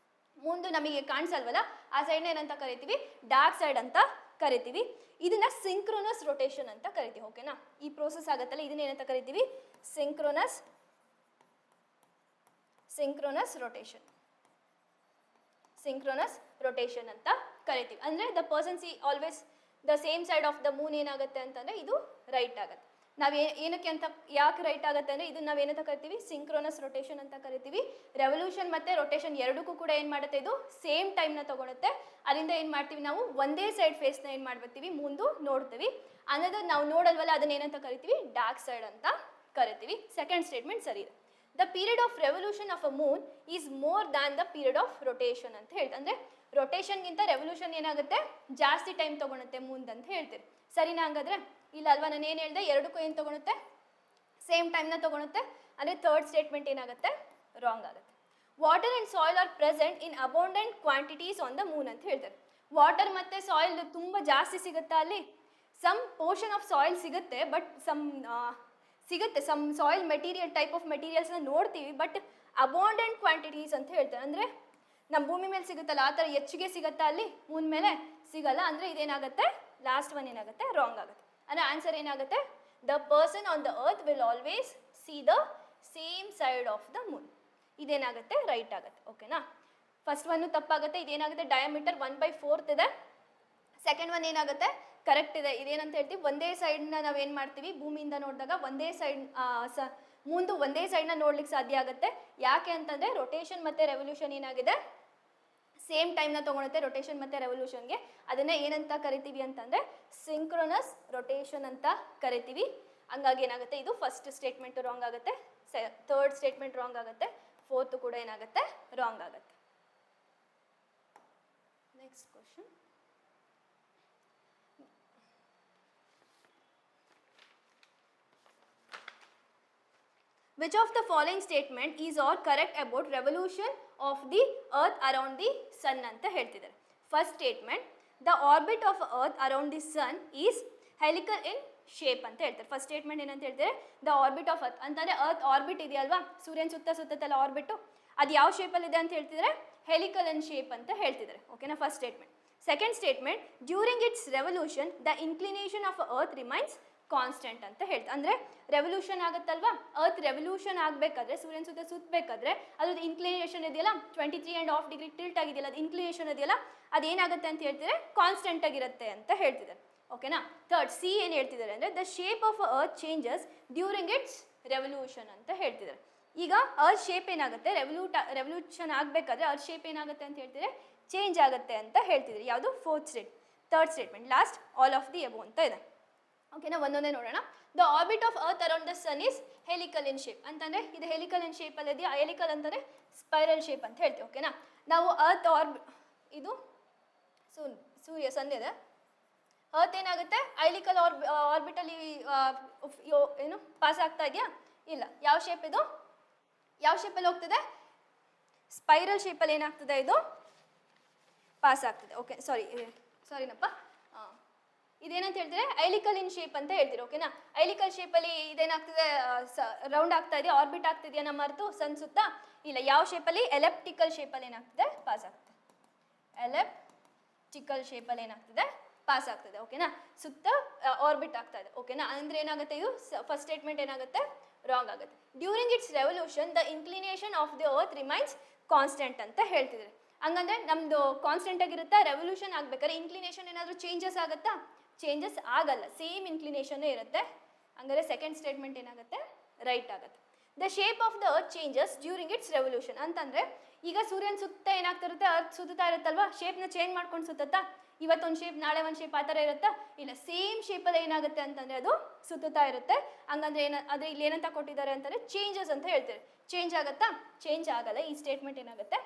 ಮುಂದೆ ನಮಗೆ ಕಾಣಿಸಲ್ವಲ್ಲ ಆ ಸೈಡ್ನ ಏನಂತ ಕರಿತೀವಿ, ಡಾರ್ಕ್ ಸೈಡ್ ಅಂತ ಕರಿತೀವಿ. ಇದನ್ನ ಸಿಂಕ್ರೋನಸ್ ರೊಟೇಷನ್ ಅಂತ ಕರಿತೀವಿ. ಓಕೆನಾ. ಈ ಪ್ರೋಸೆಸ್ ಆಗುತ್ತಲ್ಲ ಇದನ್ನ ಏನಂತ ಕರಿತೀವಿ, ಸಿಂಕ್ರೋನಸ್ ರೊಟೇಷನ್. ಸಿಂಕ್ರೋನಸ್ ರೊಟೇಷನ್ ಅಂತ ಕರಿತೀವಿ. ಅಂದರೆ the person C always the same side of the Moon ಏನಾಗುತ್ತೆ ಅಂತಂದರೆ ಇದು ರೈಟ್ ಆಗುತ್ತೆ. ನಾವು ಏನಕ್ಕೆ ಅಂತ ಯಾಕೆ ರೈಟ್ ಆಗುತ್ತೆ ಅಂದರೆ ಇದನ್ನ ನಾವೇನಂತ ಕರಿತೀವಿ, ಸಿಂಕ್ರೋನಸ್ ರೊಟೇಷನ್ ಅಂತ ಕರಿತೀವಿ. ರೆವಲ್ಯೂಷನ್ ಮತ್ತು ರೊಟೇಷನ್ ಎರಡಕ್ಕೂ ಕೂಡ ಏನು ಮಾಡುತ್ತೆ, ಇದು ಸೇಮ್ ಟೈಮ್ನ ತಗೊಳುತ್ತೆ. ಅದರಿಂದ ಏನು ಮಾಡ್ತೀವಿ ನಾವು ಒಂದೇ ಸೈಡ್ ಫೇಸ್ನ ಏನು ಮಾಡ್ಬಿಡ್ತೀವಿ ಮುಂದೆ ನೋಡ್ತೀವಿ. ಅನ್ನೋದು ನಾವು ನೋಡಲ್ವಲ್ಲ ಅದನ್ನ ಏನಂತ ಕರಿತೀವಿ, ಡಾರ್ಕ್ ಸೈಡ್ ಅಂತ ಕರಿತೀವಿ. ಸೆಕೆಂಡ್ ಸ್ಟೇಟ್ಮೆಂಟ್ ಸರಿ ಇದೆ. The period of revolution of a Moon is more than the period of rotation ಅಂತ ಹೇಳ್ತೀವಿ. ಅಂದರೆ ರೊಟೇಷನ್ಗಿಂತ ರೆವಲ್ಯೂಷನ್ ಏನಾಗುತ್ತೆ ಜಾಸ್ತಿ ಟೈಮ್ ತಗೊಳುತ್ತೆ ಮುಂದೆ ಅಂತ ಹೇಳ್ತೀರಿ. ಸರಿನಾ ಹಂಗಾದ್ರೆ? ಇಲ್ಲ ಅಲ್ವಾ, ನಾನು ಏನು ಹೇಳಿದೆ, ಎರಡಕ್ಕೂ ಏನು ತಗೊಳುತ್ತೆ ಸೇಮ್ ಟೈಮ್ನ ತಗೊಳುತ್ತೆ. ಅಂದರೆ ಥರ್ಡ್ ಸ್ಟೇಟ್ಮೆಂಟ್ ಏನಾಗುತ್ತೆ ರಾಂಗ್ ಆಗುತ್ತೆ. Water and soil are present in abundant quantities on the moon ಅಂತ ಹೇಳ್ತಾರೆ. ವಾಟರ್ ಮತ್ತು ಸಾಯಿಲ್ ತುಂಬ ಜಾಸ್ತಿ ಸಿಗುತ್ತಾ ಅಲ್ಲಿ? ಸಮ್ ಪೋರ್ಷನ್ ಆಫ್ ಸಾಯಿಲ್ ಸಿಗುತ್ತೆ, but some soil material type of ಮೆಟೀರಿಯಲ್ಸ್ನ ನೋಡ್ತೀವಿ, ಬಟ್ ಅಬೌಂಡೆಂಟ್ ಕ್ವಾಂಟಿಟೀಸ್ ಅಂತ ಹೇಳ್ತಾರೆ. ಅಂದರೆ ನಮ್ಮ ಭೂಮಿ ಮೇಲೆ ಸಿಗುತ್ತಲ್ಲ ಆ ಥರ ಹೆಚ್ಚಿಗೆ ಸಿಗುತ್ತಾ ಅಲ್ಲಿ ಮೂನ್ ಮೇಲೆ ಸಿಗಲ್ಲ. ಅಂದರೆ ಇದೇನಾಗುತ್ತೆ ಲಾಸ್ಟ್ ಒನ್ ಏನಾಗುತ್ತೆ ರಾಂಗ್ ಆಗುತ್ತೆ. ಅಂದರೆ ಆನ್ಸರ್ ಏನಾಗುತ್ತೆ, the person on the earth will always see the same side of the moon. ಇದೇನಾಗುತ್ತೆ ರೈಟ್ ಆಗುತ್ತೆ. ಓಕೆನಾ. ಫಸ್ಟ್ ಒನ್ನು ತಪ್ಪಾಗುತ್ತೆ. ಇದೇನಾಗುತ್ತೆ ಡಯಾಮೀಟರ್ 1/4 ಇದೆ. ಸೆಕೆಂಡ್ ಒನ್ ಏನಾಗುತ್ತೆ ಕರೆಕ್ಟ್ ಇದೆ. ಇದೇನಂತ ಹೇಳ್ತೀವಿ, ಒಂದೇ ಸೈಡ್ನ ನಾವೇನು ಮಾಡ್ತೀವಿ ಭೂಮಿಯಿಂದ ನೋಡಿದಾಗ ಒಂದೇ ಸೈಡ್ ಮುಂದೆ ಒಂದೇ ಸೈಡ್ನ ನೋಡ್ಲಿಕ್ಕೆ ಸಾಧ್ಯ ಆಗುತ್ತೆ. ಯಾಕೆ ಅಂತಂದರೆ ರೊಟೇಷನ್ ಮತ್ತು ರೆವಲ್ಯೂಷನ್ ಏನಾಗಿದೆ ಸೇಮ್ ಟೈಮ್ನ ತೊಗೊಳುತ್ತೆ ರೊಟೇಷನ್ ಮತ್ತು ರೆವಲ್ಯೂಷನ್ಗೆ. ಅದನ್ನೇ ಏನಂತ ಕರಿತೀವಿ ಅಂತಂದರೆ ಸಿಂಕ್ರೋನಸ್ ರೊಟೇಷನ್ ಅಂತ ಕರಿತೀವಿ. ಹಂಗಾಗಿ ಏನಾಗುತ್ತೆ ಇದು ಫಸ್ಟ್ ಸ್ಟೇಟ್ಮೆಂಟು ರಾಂಗ್ ಆಗುತ್ತೆ, ಥರ್ಡ್ ಸ್ಟೇಟ್ಮೆಂಟ್ ರಾಂಗ್ ಆಗುತ್ತೆ, ಫೋರ್ತು ಕೂಡ ಏನಾಗುತ್ತೆ ರಾಂಗ್ ಆಗುತ್ತೆ. Next question. Which of the following statement is all correct about revolution of the earth around the sun ಅಂತ ಹೇಳ್ತಿದ್ದಾರೆ. First statement, the orbit of earth around the sun is helical in shape ಅಂತ ಹೇಳ್ತಾರೆ. First statement ಏನಂತ ಹೇಳ್ತಾರೆ, the orbit of earth ಅಂತಂದರೆ earth orbit ಇದೆಯಲ್ವಾ, ಸೂರ್ಯನ ಸುತ್ತಲ್ಲ ಆರ್ಬಿಟ್ಟು, ಅದು ಯಾವ ಶೇಪಲ್ಲಿ ಇದೆ ಅಂತ ಹೇಳ್ತಿದ್ದಾರೆ, ಹೆಲಿಕಲ್ ಇನ್ ಶೇಪ್ ಅಂತ ಹೇಳ್ತಿದ್ದಾರೆ. ಓಕೆನಾ, first statement. Second statement, during its revolution the inclination of earth remains constant ಅಂತ ಹೇಳ್ತಾರೆ. ಅಂದರೆ ರೆವಲ್ಯೂಷನ್ ಆಗುತ್ತಲ್ವಾ, ಅರ್ತ್ ರೆವಲ್ಯೂಷನ್ ಆಗಬೇಕಾದ್ರೆ ಸೂರ್ಯನ ಸುತ್ತಬೇಕಾದ್ರೆ ಅದ್ರದ್ದು ಇನ್ಕ್ಲಿನೇಷನ್ ಇದೆಯಲ್ಲ 23.5 ಡಿಗ್ರಿ ಟಿಲ್ಟ್ ಆಗಿದೆಯಲ್ಲ, ಅದು ಇನ್ಕ್ಲಿನೇಷನ್ ಇದೆಯಲ್ಲ ಅದೇನಾಗುತ್ತೆ ಅಂತ ಹೇಳ್ತಿದ್ರೆ ಕಾನ್ಸ್ಟೆಂಟ್ ಆಗಿರುತ್ತೆ ಅಂತ ಹೇಳ್ತಿದ್ದಾರೆ. ಓಕೆನಾ. ಥರ್ಡ್ ಸಿ ಏನು ಹೇಳ್ತಿದ್ದಾರೆ ಅಂದರೆ the shape of earth changes during its revolution ಅಂತ ಹೇಳ್ತಿದ್ದಾರೆ. ಈಗ ಅರ್ತ್ ಶೇಪ್ ಏನಾಗುತ್ತೆ ರೆವಲ್ಯೂಷನ್ ಆಗಬೇಕಾದ್ರೆ ಅರ್ತ್ ಶೇಪ್ ಏನಾಗುತ್ತೆ ಅಂತ ಹೇಳ್ತಿದ್ರೆ ಚೇಂಜ್ ಆಗುತ್ತೆ ಅಂತ ಹೇಳ್ತಿದ್ದಾರೆ. ಯಾವುದು third statement. Last all of the above ಅಂತ ಇದೆ. ಓಕೆನಾ, ಒಂದೊಂದೇ ನೋಡೋಣ. The orbit of earth around the sun is helical in shape ಅಂತಂದರೆ ಇದು ಹೆಲಿಕಲ್ ಇನ್ ಶೇಪಲ್ಲಿ ಇದೆಯಾ, ಹೆಲಿಕಲ್ ಅಂತಂದರೆ ಸ್ಪೈರಲ್ ಶೇಪ್ ಅಂತ ಹೇಳ್ತೀವಿ. ಓಕೆನಾ, ನಾವು ಅರ್ತ್ ಇದು ಸೂರ್ಯ ಸನ್ ಇದೆ, ಅರ್ತ್ ಏನಾಗುತ್ತೆ ಐಲಿಕಲ್ ಆರ್ಬಿಟಲ್ಲಿ ಏನು ಪಾಸ್ ಆಗ್ತಾ ಇದೆಯಾ, ಇಲ್ಲ. ಯಾವ ಶೇಪ್ ಇದು, ಯಾವ ಶೇಪಲ್ಲಿ ಹೋಗ್ತದೆ, ಸ್ಪೈರಲ್ ಶೇಪಲ್ಲಿ ಏನಾಗ್ತದೆ ಇದು ಪಾಸ್ ಆಗ್ತದೆ. ಓಕೆ, ಸಾರಿನಪ್ಪ, ಇದೇನಂತ ಹೇಳ್ತೀರಿ ಐಲಿಕಲ್ ಇನ್ ಶೇಪ್ ಅಂತ ಹೇಳ್ತೀರಿ. ಓಕೆನಾ, ಐಲಿಕಲ್ ಶೇಪಲ್ಲಿ ಇದೇನಾಗ್ತದೆ ರೌಂಡ್ ಆಗ್ತಾ ಇದೆಯಾ, ಆರ್ಬಿಟ್ ಆಗ್ತಿದೆಯಾ ನಮ್ಮ ಅರ್ತು ಸನ್ ಸುತ್ತ, ಇಲ್ಲ. ಯಾವ ಶೇಪಲ್ಲಿ ಎಲೆಪ್ಟಿಕಲ್ ಶೇಪಲ್ಲಿ ಏನಾಗ್ತದೆ ಪಾಸ್ ಆಗ್ತದೆ, ಎಲೆಪ್ಟಿಕಲ್ ಶೇಪಲ್ಲಿ ಏನಾಗ್ತದೆ ಪಾಸ್ ಆಗ್ತದೆ. ಓಕೆನಾ, ಸುತ್ತ ಆರ್ಬಿಟ್ ಆಗ್ತಾ ಇದೆ. ಓಕೆನಾ, ಅಂದರೆ ಏನಾಗುತ್ತೆ ಇದು ಫಸ್ಟ್ ಸ್ಟೇಟ್ಮೆಂಟ್ ಏನಾಗುತ್ತೆ ರಾಂಗ್ ಆಗುತ್ತೆ. During its revolution the inclination of the earth remains constant ಅಂತ ಹೇಳ್ತಿದ್ದಾರೆ. ಹಂಗಂದ್ರೆ ನಮ್ದು ಕಾನ್ಸ್ಟೆಂಟ್ ಆಗಿರುತ್ತಾ, ರೆವಲ್ಯೂಷನ್ ಆಗ್ಬೇಕಾದ್ರೆ ಇನ್ಕ್ಲಿನೇಷನ್ ಏನಾದರೂ ಚೇಂಜಸ್ ಆಗುತ್ತಾ, ಚೇಂಜಸ್ ಆಗಲ್ಲ, ಸೇಮ್ ಇನ್ಕ್ಲಿನೇಷನ್ ಇರುತ್ತೆ. ಹಂಗಾರೆ ಸೆಕೆಂಡ್ ಸ್ಟೇಟ್ಮೆಂಟ್ ಏನಾಗುತ್ತೆ ರೈಟ್ ಆಗುತ್ತೆ. The shape of the earth changes during its revolution ಅಂತಂದರೆ ಈಗ ಸೂರ್ಯನ ಸುತ್ತ ಏನಾಗ್ತಿರುತ್ತೆ ಅರ್ತ್ ಸುತ್ತಾ ಇರುತ್ತಲ್ವಾ, ಶೇಪ್ನ ಚೇಂಜ್ ಮಾಡ್ಕೊಂಡು ಸುತ್ತಾ, ಇವತ್ತೊಂದು ಶೇಪ್ ನಾಳೆ ಒಂದು ಶೇಪ್ ಆ ಥರ ಇರುತ್ತಾ? ಇಲ್ಲ, ಸೇಮ್ ಶೇಪಲ್ಲಿ ಏನಾಗುತ್ತೆ ಅಂತಂದರೆ ಅದು ಸುತ್ತುತ್ತಾ ಇರುತ್ತೆ. ಹಂಗಂದ್ರೆ ಆದರೆ ಇಲ್ಲಿ ಏನಂತ ಕೊಟ್ಟಿದ್ದಾರೆ ಅಂತಂದರೆ ಚೇಂಜಸ್ ಅಂತ ಹೇಳ್ತಾರೆ. ಚೇಂಜ್ ಆಗುತ್ತಾ? ಚೇಂಜ್ ಆಗಲ್ಲ. ಈ ಸ್ಟೇಟ್ಮೆಂಟ್ ಏನಾಗುತ್ತೆ?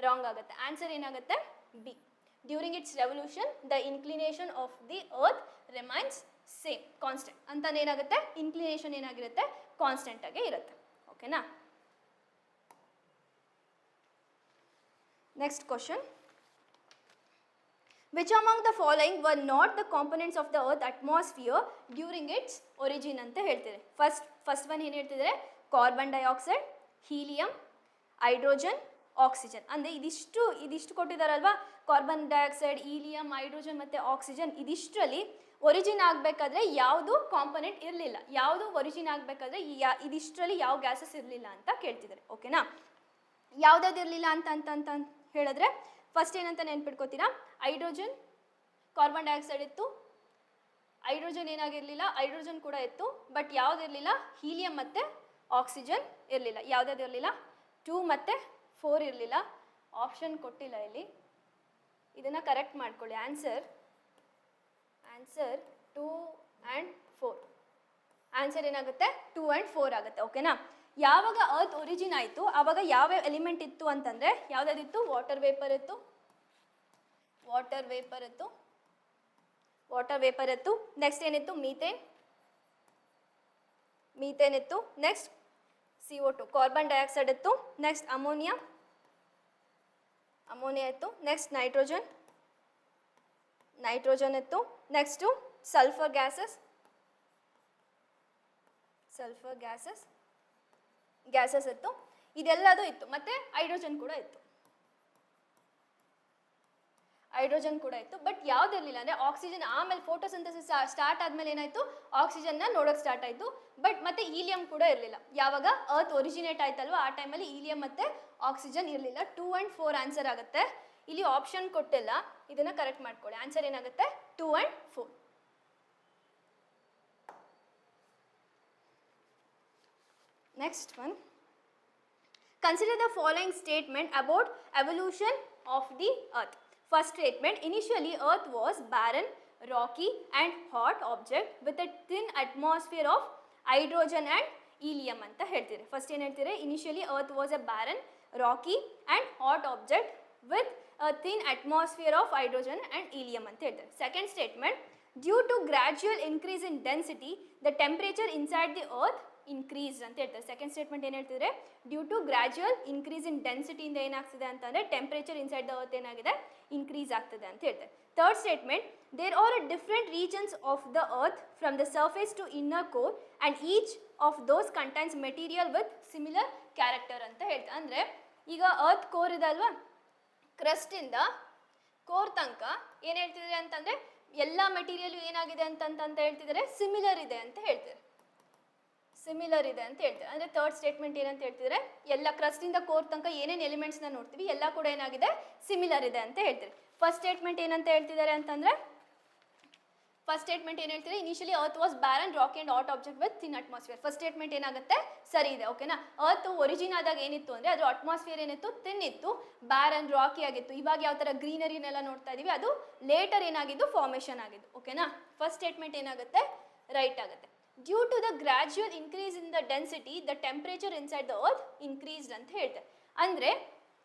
ರಾಂಗ್ ಆಗುತ್ತೆ. ಆನ್ಸರ್ ಏನಾಗುತ್ತೆ? B. During its revolution the inclination of the earth remains same, constant ಅಂತಾನೆ ಏನಾಗುತ್ತೆ? ಇನ್ಕ್ಲಿನೇಷನ್ ಏನಾಗಿರುತ್ತೆ? ಕಾನ್ಸ್ಟೆಂಟ್ ಆಗಿ ಇರುತ್ತೆ. ಓಕೆನಾ? Next question. Which among the following were not the components of the earth atmosphere during its origin ಅಂತ ಹೇಳ್ತಿದೆ. First one ಏನು ಹೇಳ್ತಿದ್ದಾರೆ? Carbon dioxide, helium, hydrogen, oxygen. ಅಂದರೆ ಇದಿಷ್ಟು ಕೊಟ್ಟಿದ್ದಾರಲ್ವಾ? ಕಾರ್ಬನ್ ಡೈಆಕ್ಸೈಡ್, ಹೀಲಿಯಂ, ಹೈಡ್ರೋಜನ್ ಮತ್ತು ಆಕ್ಸಿಜನ್. ಇದಿಷ್ಟರಲ್ಲಿ ಒರಿಜಿನ್ ಆಗಬೇಕಾದ್ರೆ ಯಾವುದು ಕಾಂಪೊನೆಂಟ್ ಇರಲಿಲ್ಲ, ಯಾವುದು ಒರಿಜಿನ್ ಆಗಬೇಕಾದ್ರೆ ಇದಿಷ್ಟರಲ್ಲಿ ಯಾವ ಗ್ಯಾಸಸ್ ಇರಲಿಲ್ಲ ಅಂತ ಕೇಳ್ತಿದ್ದಾರೆ. ಓಕೆನಾ? ಯಾವುದಾದ್ರು ಇರಲಿಲ್ಲ ಅಂತ ಹೇಳಿದ್ರೆ ಫಸ್ಟ್ ಏನಂತ ನೆನ್ಪಿಟ್ಕೋತೀರಾ? ಹೈಡ್ರೋಜನ್, ಕಾರ್ಬನ್ ಡೈಆಕ್ಸೈಡ್ ಇತ್ತು. ಹೈಡ್ರೋಜನ್ ಏನಾಗಿರಲಿಲ್ಲ? ಹೈಡ್ರೋಜನ್ ಕೂಡ ಇತ್ತು. ಬಟ್ ಯಾವುದಿರಲಿಲ್ಲ? ಹೀಲಿಯಂ ಮತ್ತು ಆಕ್ಸಿಜನ್ ಇರಲಿಲ್ಲ. ಯಾವುದಾದ್ರು ಇರಲಿಲ್ಲ? 2 ಮತ್ತು 4 ಇರಲಿಲ್ಲ. ಆಪ್ಷನ್ ಕೊಟ್ಟಿಲ್ಲ ಇಲ್ಲಿ. ಇದನ್ನು ಕರೆಕ್ಟ್ ಮಾಡ್ಕೊಳ್ಳಿ. Answer 2 and 4. ಆನ್ಸರ್ ಏನಾಗುತ್ತೆ? 2 and 4 ಆಗುತ್ತೆ. ಓಕೆನಾ? ಯಾವಾಗ ಅರ್ತ್ ಒರಿಜಿನ್ ಆಯಿತು ಆವಾಗ ಯಾವ ಎಲಿಮೆಂಟ್ ಇತ್ತು ಅಂತಂದರೆ ಯಾವುದಾದಿತ್ತು? ವಾಟರ್ ವೇಪರ್ ಇತ್ತು. ನೆಕ್ಸ್ಟ್ ಏನಿತ್ತು? ಮೀಥೇನ್ ಇತ್ತು. ನೆಕ್ಸ್ಟ್ CO2 ಕಾರ್ಬನ್ ಡೈಆಕ್ಸೈಡ್ ಇತ್ತು. ನೆಕ್ಸ್ಟ್ ಅಮೋನಿಯಾ ಇತ್ತು. ನೆಕ್ಸ್ಟ್ ನೈಟ್ರೋಜನ್ ಇತ್ತು. ನೆಕ್ಸ್ಟು ಸಲ್ಫರ್ ಗ್ಯಾಸಸ್ ಇತ್ತು. ಇದೆಲ್ಲದೂ ಇತ್ತು. ಮತ್ತು ಹೈಡ್ರೋಜನ್ ಕೂಡ ಇತ್ತು. ಬಟ್ ಯಾವುದಿರಲಿಲ್ಲ ಅಂದರೆ ಆಕ್ಸಿಜನ್. ಆಮೇಲೆ ಫೋಟೋಸಿಂಥಸಿಸ್ ಸ್ಟಾರ್ಟ್ ಆದಮೇಲೆ ಏನಾಯಿತು? ಆಕ್ಸಿಜನ್ನ ನೋಡೋಕೆ ಸ್ಟಾರ್ಟ್ ಆಯಿತು. ಬಟ್ ಮತ್ತೆ ಹೀಲಿಯಂ ಕೂಡ ಇರಲಿಲ್ಲ. ಯಾವಾಗ ಅರ್ತ್ ಒರಿಜಿನೇಟ್ ಆಯ್ತಲ್ವ ಆ ಟೈಮಲ್ಲಿ ಹೀಲಿಯಂ ಮತ್ತು ಆಕ್ಸಿಜನ್ ಇರಲಿಲ್ಲ. 2 and 4 ಆನ್ಸರ್ ಆಗುತ್ತೆ. ಇಲ್ಲಿ ಆಪ್ಷನ್ ಕೊಟ್ಟಿಲ್ಲ, ಇದನ್ನು ಕರೆಕ್ಟ್ ಮಾಡ್ಕೊಳ್ಳಿ. ಆನ್ಸರ್ ಏನಾಗುತ್ತೆ? 2 and 4. Next one. Consider the following statement about evolution of the earth. First statement, initially earth was barren, rocky and hot object with a thin atmosphere of hydrogen and helium ಅಂತ ಹೇಳ್ತೀರಿ. First ಏನು ಹೇಳ್ತೀರಿ? initially earth was a barren, rocky and hot object with a thin atmosphere of hydrogen and helium ಅಂತ ಹೇಳ್ತಾರೆ. Second statement, due to gradual increase in density the temperature inside the earth increased ಅಂತ ಹೇಳ್ತಾರೆ. Second statement ಏನು ಹೇಳ್ತಿದ್ರೆ? Due to gradual increase in ಡೆನ್ಸಿಟಿಯಿಂದ ಏನಾಗ್ತದೆ ಅಂತಂದರೆ temperature inside the earth ಏನಾಗಿದೆ? ಇನ್ಕ್ರೀಸ್ ಆಗ್ತದೆ ಅಂತ ಹೇಳ್ತಾರೆ. Third statement, there are different regions of the earth from the surface to inner core and each of those contains material with similar character ಅಂತ ಹೇಳ್ತಾರೆ. ಅಂದರೆ ಈಗ ಅರ್ತ್ ಕೋರ್ ಇದೆ ಅಲ್ವಾ, ಕ್ರಸ್ಟಿಂದ ಕೋರ್ ತನಕ ಏನು ಹೇಳ್ತಿದ್ದಾರೆ ಅಂತಂದರೆ ಎಲ್ಲ ಮೆಟೀರಿಯಲ್ ಏನಾಗಿದೆ ಅಂತ ಹೇಳ್ತಿದ್ದಾರೆ? ಸಿಮಿಲರ್ ಇದೆ ಅಂತ ಹೇಳ್ತಾರೆ. ಅಂದರೆ ಥರ್ಡ್ ಸ್ಟೇಟ್ಮೆಂಟ್ ಏನಂತ ಹೇಳ್ತಿದ್ರೆ? ಎಲ್ಲ ಕ್ರಸ್ಟಿಂದ ಕೋರ್ ತನಕ ಏನೇನು ಎಲಿಮೆಂಟ್ಸ್ನ ನೋಡ್ತೀವಿ ಎಲ್ಲ ಕೂಡ ಏನಾಗಿದೆ? ಸಿಮಿಲರ್ ಇದೆ ಅಂತ ಹೇಳ್ತೀರಿ. ಫಸ್ಟ್ ಸ್ಟೇಟ್ಮೆಂಟ್ ಏನಂತ ಹೇಳ್ತಿದ್ದಾರೆ ಅಂತಂದರೆ initially earth was barren, rocky and hot object with thin atmosphere. First statement ಏನಾಗುತ್ತೆ? ಸರಿ ಇದೆ. ಓಕೆನಾ? ಅರ್ತ್ ಒರಿಜಿನ್ ಆದಾಗ ಏನಿತ್ತು ಅಂದರೆ ಅದ್ರ ಅಟ್ಮಾಸ್ಫಿಯರ್ ಏನಿತ್ತು? ಥಿನ್ ಇತ್ತು, ಬ್ಯಾರನ್, ರಾಕಿ ಆಗಿತ್ತು. ಇವಾಗ ಯಾವ ಥರ ಗ್ರೀನರಿನೆಲ್ಲ ನೋಡ್ತಾ ಇದೀವಿ ಅದು ಲೇಟರ್ ಏನಾಗಿದ್ದು? ಫಾರ್ಮೇಷನ್ ಆಗಿದ್ದು. ಓಕೆನಾ? ಫಸ್ಟ್ ಸ್ಟೇಟ್ಮೆಂಟ್ ಏನಾಗುತ್ತೆ? ರೈಟ್ ಆಗುತ್ತೆ. Due to the gradual increase in the density the temperature inside the earth increased ಅಂತ ಹೇಳ್ತಾರೆ. ಅಂದರೆ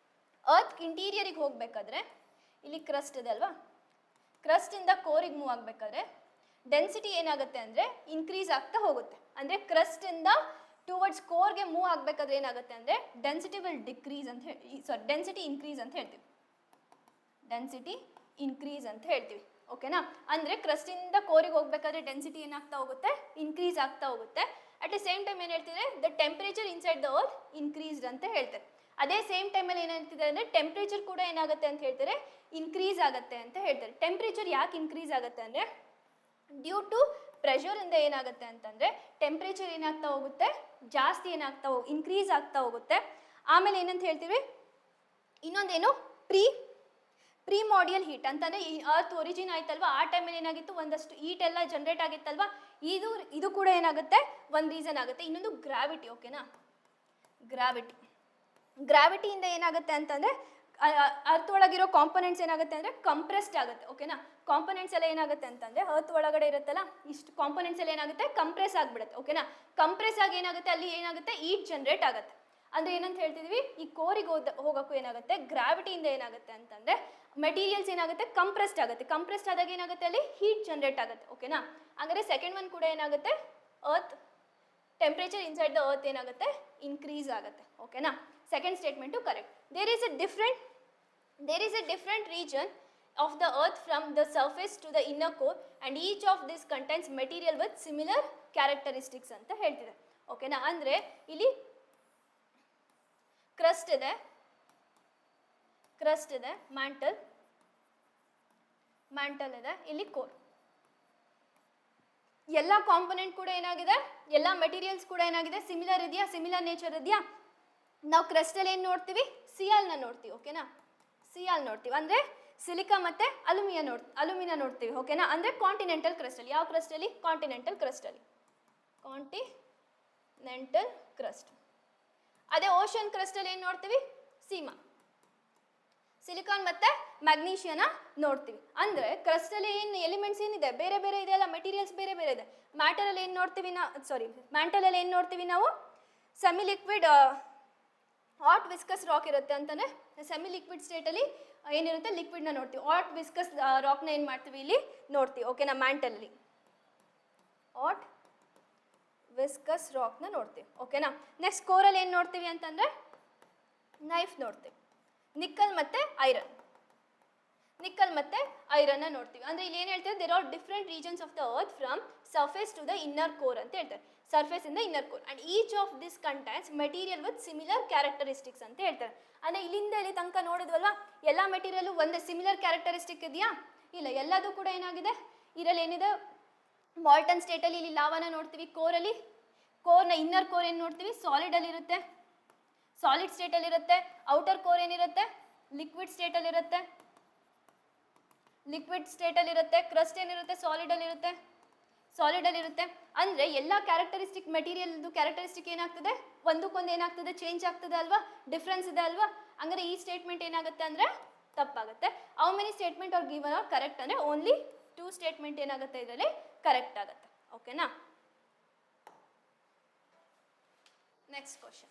ಅರ್ತ್ ಇಂಟೀರಿಯರಿಗೆ ಹೋಗಬೇಕಾದ್ರೆ ಇಲ್ಲಿ ಕ್ರಸ್ಟ್ ಇದೆ ಅಲ್ವಾ, ಕ್ರಸ್ಟಿಂದ ಕೋರಿಗೆ ಮೂವ್ ಆಗಬೇಕಾದ್ರೆ ಡೆನ್ಸಿಟಿ ಏನಾಗುತ್ತೆ ಅಂದರೆ ಇನ್ಕ್ರೀಸ್ ಆಗ್ತಾ ಹೋಗುತ್ತೆ. ಅಂದರೆ ಕ್ರಸ್ಟಿಂದ ಟುವರ್ಡ್ಸ್ ಕೋರ್ಗೆ ಮೂವ್ ಆಗಬೇಕಾದ್ರೆ ಏನಾಗುತ್ತೆ ಅಂದರೆ ಡೆನ್ಸಿಟಿ ವಿಲ್ ಡಿಕ್ರೀಸ್ ಅಂತ ಡೆನ್ಸಿಟಿ ಇನ್ಕ್ರೀಸ್ ಅಂತ ಹೇಳ್ತೀವಿ. ಓಕೆನಾ? ಅಂದರೆ ಕ್ರಸ್ಟಿಂದ ಕೋರಿಗೆ ಹೋಗ್ಬೇಕಾದ್ರೆ ಡೆನ್ಸಿಟಿ ಏನಾಗ್ತಾ ಹೋಗುತ್ತೆ? ಇನ್ಕ್ರೀಸ್ ಆಗ್ತಾ ಹೋಗುತ್ತೆ. ಅಟ್ ದ ಸೇಮ್ ಟೈಮ್ ಏನು ಹೇಳ್ತಿದ್ರೆ? The temperature inside the earth increased ಅಂತ ಹೇಳ್ತಾರೆ. ಅದೇ ಸೇಮ್ ಟೈಮಲ್ಲಿ ಏನು ಹೇಳ್ತಿದ್ದಾರೆ ಅಂದರೆ ಟೆಂಪ್ರೇಚರ್ ಕೂಡ ಏನಾಗುತ್ತೆ ಅಂತ ಹೇಳ್ತಾರೆ? ಇನ್ಕ್ರೀಸ್ ಆಗುತ್ತೆ ಅಂತ ಹೇಳ್ತಾರೆ. ಟೆಂಪ್ರೇಚರ್ ಯಾಕೆ ಇನ್ಕ್ರೀಸ್ ಆಗುತ್ತೆ ಅಂದರೆ ಡ್ಯೂ ಟು ಪ್ರೆಷರಿಂದ ಏನಾಗುತ್ತೆ ಅಂತಂದರೆ ಟೆಂಪ್ರೇಚರ್ ಏನಾಗ್ತಾ ಹೋಗುತ್ತೆ? ಜಾಸ್ತಿ ಇನ್ಕ್ರೀಸ್ ಆಗ್ತಾ ಹೋಗುತ್ತೆ. ಆಮೇಲೆ ಏನಂತ ಹೇಳ್ತೀವಿ? ಇನ್ನೊಂದೇನು? ಪ್ರಿಮಾರ್ಡಿಯಲ್ ಹೀಟ್ ಅಂತಂದರೆ ಈ ಅರ್ತ್ ಒರಿಜಿನ್ ಆಯ್ತಲ್ವಾ ಆ ಟೈಮಲ್ಲಿ ಏನಾಗಿತ್ತು? ಒಂದಷ್ಟು ಹೀಟ್ ಎಲ್ಲ ಜನರೇಟ್ ಆಗಿತ್ತಲ್ವಾ, ಇದು ಕೂಡ ಏನಾಗುತ್ತೆ? ಒಂದು ರೀಸನ್ ಆಗುತ್ತೆ. ಇನ್ನೊಂದು ಗ್ರಾವಿಟಿ. ಓಕೆನಾ? ಗ್ರಾವಿಟಿಯಿಂದ ಏನಾಗುತ್ತೆ ಅಂತಂದರೆ ಅರ್ತ್ ಒಳಗಿರೋ ಕಾಂಪೊನೆಂಟ್ಸ್ ಏನಾಗುತ್ತೆ ಅಂದರೆ ಕಂಪ್ರೆಸ್ಡ್ ಆಗುತ್ತೆ. ಓಕೆನಾ, ಕಾಂಪೊನೆಂಟ್ಸ್ ಎಲ್ಲ ಏನಾಗುತ್ತೆ ಅಂತಂದರೆ ಅರ್ತ್ ಒಳಗಡೆ ಇರುತ್ತಲ್ಲ ಇಷ್ಟು ಕಾಂಪೊನೆಂಟ್ಸ್ ಎಲ್ಲ ಏನಾಗುತ್ತೆ ಕಂಪ್ರೆಸ್ ಆಗಿಬಿಡುತ್ತೆ. ಓಕೆನಾ, ಕಂಪ್ರೆಸ್ ಆಗಿ ಏನಾಗುತ್ತೆ ಅಲ್ಲಿ ಏನಾಗುತ್ತೆ ಈಟ್ ಜನರೇಟ್ ಆಗುತ್ತೆ. ಅಂದರೆ ಏನಂತ ಹೇಳ್ತಿದ್ವಿ, ಈ ಕೋರಿಗೆ ಹೋಗೋಕ್ಕೂ ಏನಾಗುತ್ತೆ ಗ್ರಾವಿಟಿಯಿಂದ ಏನಾಗುತ್ತೆ ಅಂತಂದರೆ ಮೆಟೀರಿಯಲ್ಸ್ ಏನಾಗುತ್ತೆ ಕಂಪ್ರೆಸ್ಡ್ ಆಗುತ್ತೆ. ಕಂಪ್ರೆಸ್ಡ್ ಆದಾಗ ಏನಾಗುತ್ತೆ ಅಲ್ಲಿ ಹೀಟ್ ಜನರೇಟ್ ಆಗುತ್ತೆ. ಓಕೆನಾ, ಹಾಗಾದರೆ ಸೆಕೆಂಡ್ ಒನ್ ಕೂಡ ಏನಾಗುತ್ತೆ earth temperature inside the earth ಏನಾಗುತ್ತೆ ಇನ್ಕ್ರೀಸ್ ಆಗುತ್ತೆ. ಓಕೆನಾ, second statement correct. There is a different region of the earth from the surface to the inner core and each of this contains material with similar characteristics ಅಂತ ಹೇಳ್ತಿದೆ. ಓಕೆನಾ, ಅಂದರೆ ಇಲ್ಲಿ crust ಇದೆ, mantle ಇದೆ, ಇಲ್ಲಿ ಕೋರ್. ಎಲ್ಲ ಕಾಂಪೊನೆಂಟ್ ಕೂಡ ಏನಾಗಿದೆ, ಎಲ್ಲ ಮೆಟೀರಿಯಲ್ಸ್ ಕೂಡ ಏನಾಗಿದೆ ಸಿಮಿಲರ್ ಇದೆಯಾ, ಸಿಮಿಲರ್ ನೇಚರ್ ಇದೆಯಾ. ನಾವು ಕ್ರಸ್ಟಲ್ಲಿ ಏನು ನೋಡ್ತೀವಿ, ಸಿಯಾಲ್ನ ನೋಡ್ತೀವಿ. ಓಕೆನಾ, ಸಿಯಾಲ್ ನೋಡ್ತೀವಿ ಅಂದರೆ ಸಿಲಿಕಾ ಮತ್ತು ಅಲ್ಯೂಮಿನಿಯಂ ನೋಡ್ತೀವಿ. ಓಕೆನಾ, ಅಂದರೆ ಕಾಂಟಿನೆಂಟಲ್ ಕ್ರಸ್ಟಲ್ಲಿ. ಯಾವ ಕ್ರಸ್ಟಲ್ಲಿ, ಕಾಂಟಿನೆಂಟಲ್ ಕ್ರಸ್ಟ್. ಅದೇ ಓಷನ್ ಕ್ರಸ್ಟಲ್ಲಿ ಏನು ನೋಡ್ತೀವಿ, ಸೀಮಾ, ಸಿಲಿಕಾನ್ ಮತ್ತು ಮ್ಯಾಗ್ನೀಷಿಯನ ನೋಡ್ತೀವಿ. ಅಂದರೆ ಕ್ರಸ್ಟಲ್ಲಿ ಏನು ಎಲಿಮೆಂಟ್ಸ್ ಏನಿದೆ ಬೇರೆ ಬೇರೆ ಇದೆ ಅಲ್ಲ, ಮೆಟೀರಿಯಲ್ಸ್ ಬೇರೆ ಬೇರೆ ಇದೆ. ಮ್ಯಾಂಟಲಲ್ಲಿ ಏನು ನೋಡ್ತೀವಿ ನಾವು semi liquid hot viscus rock ಇರುತ್ತೆ ಅಂತಾನೆ. ಸೆಮಿ ಲಿಕ್ವಿಡ್ ಸ್ಟೇಟಲ್ಲಿ ಏನಿರುತ್ತೆ ಲಿಕ್ವಿಡ್ನ ನೋಡ್ತೀವಿ. ಹಾಟ್ ವಿಸ್ಕಸ್ ರಾಕ್ನ ಏನು ಮಾಡ್ತೀವಿ ಇಲ್ಲಿ ನೋಡ್ತೀವಿ. ಓಕೆನಾ, ಮ್ಯಾಂಟಲಲ್ಲಿ ಹಾಟ್ ವಿಸ್ಕಸ್ ರಾಕ್ನ ನೋಡ್ತೀವಿ. ಓಕೆನಾ, ನೆಕ್ಸ್ಟ್ ಕೋರಲ್ಲಿ ಏನು ನೋಡ್ತೀವಿ ಅಂತಂದರೆ ನೈಫ್ ನೋಡ್ತೀವಿ. ನಿಕ್ಕಲ್ ಮತ್ತು ಐರನ್ನ ನೋಡ್ತೀವಿ. ಅಂದರೆ ಇಲ್ಲಿ ಏನು ಹೇಳ್ತಾರೆ, there are different regions of the earth from surface to the inner core ಅಂತ ಹೇಳ್ತಾರೆ. ಸರ್ಫೇಸ್ ಇಂದ inner core and each of this contains material with similar characteristics ಅಂತ ಹೇಳ್ತಾರೆ. ಅಂದರೆ ಇಲ್ಲಿಂದ ಇಲ್ಲಿ ತನಕ ನೋಡಿದ್ವಲ್ವಾ, ಎಲ್ಲ ಮೆಟೀರಿಯಲ್ಲು ಒಂದೇ ಸಿಮಿಲರ್ ಕ್ಯಾರೆಕ್ಟರಿಸ್ಟಿಕ್ ಇದೆಯಾ, ಇಲ್ಲ, ಎಲ್ಲದೂ ಕೂಡ ಏನಾಗಿದೆ ಇದರಲ್ಲಿ ಏನಿದೆ ಮಾಲ್ಟನ್ ಸ್ಟೇಟಲ್ಲಿ ಇಲ್ಲಿ ಲಾವಾನ ನೋಡ್ತೀವಿ. ಕೋರ್ನ ಇನ್ನರ್ ಕೋರ್ ಏನು ನೋಡ್ತೀವಿ ಸಾಲಿಡಲ್ಲಿ ಇರುತ್ತೆ, ಸಾಲಿಡ್ ಸ್ಟೇಟಲ್ಲಿ ಇರುತ್ತೆ. ಔಟರ್ ಕೋರ್ ಏನಿರುತ್ತೆ ಲಿಕ್ವಿಡ್ ಸ್ಟೇಟಲ್ಲಿ ಇರುತ್ತೆ. ಕ್ರಸ್ಟ್ ಏನಿರುತ್ತೆ ಸಾಲಿಡಲ್ಲಿ ಇರುತ್ತೆ. ಅಂದರೆ ಎಲ್ಲ ಕ್ಯಾರೆಕ್ಟರಿಸ್ಟಿಕ್ ಮೆಟೀರಿಯಲ್ದು ಕ್ಯಾರೆಕ್ಟರಿಸ್ಟಿಕ್ ಏನಾಗ್ತದೆ ಒಂದಕ್ಕೊಂದು ಏನಾಗ್ತದೆ ಚೇಂಜ್ ಆಗ್ತದೆ ಅಲ್ವಾ, ಡಿಫ್ರೆನ್ಸ್ ಇದೆ ಅಲ್ವಾ. ಅಂದರೆ ಈ ಸ್ಟೇಟ್ಮೆಂಟ್ ಏನಾಗುತ್ತೆ ಅಂದರೆ ತಪ್ಪಾಗುತ್ತೆ. How many statement are given are correct ಅಂದರೆ ಓನ್ಲಿ 2 ಸ್ಟೇಟ್ಮೆಂಟ್ ಏನಾಗುತ್ತೆ ಇದರಲ್ಲಿ ಕರೆಕ್ಟ್ ಆಗುತ್ತೆ. ಓಕೆನಾ, next question.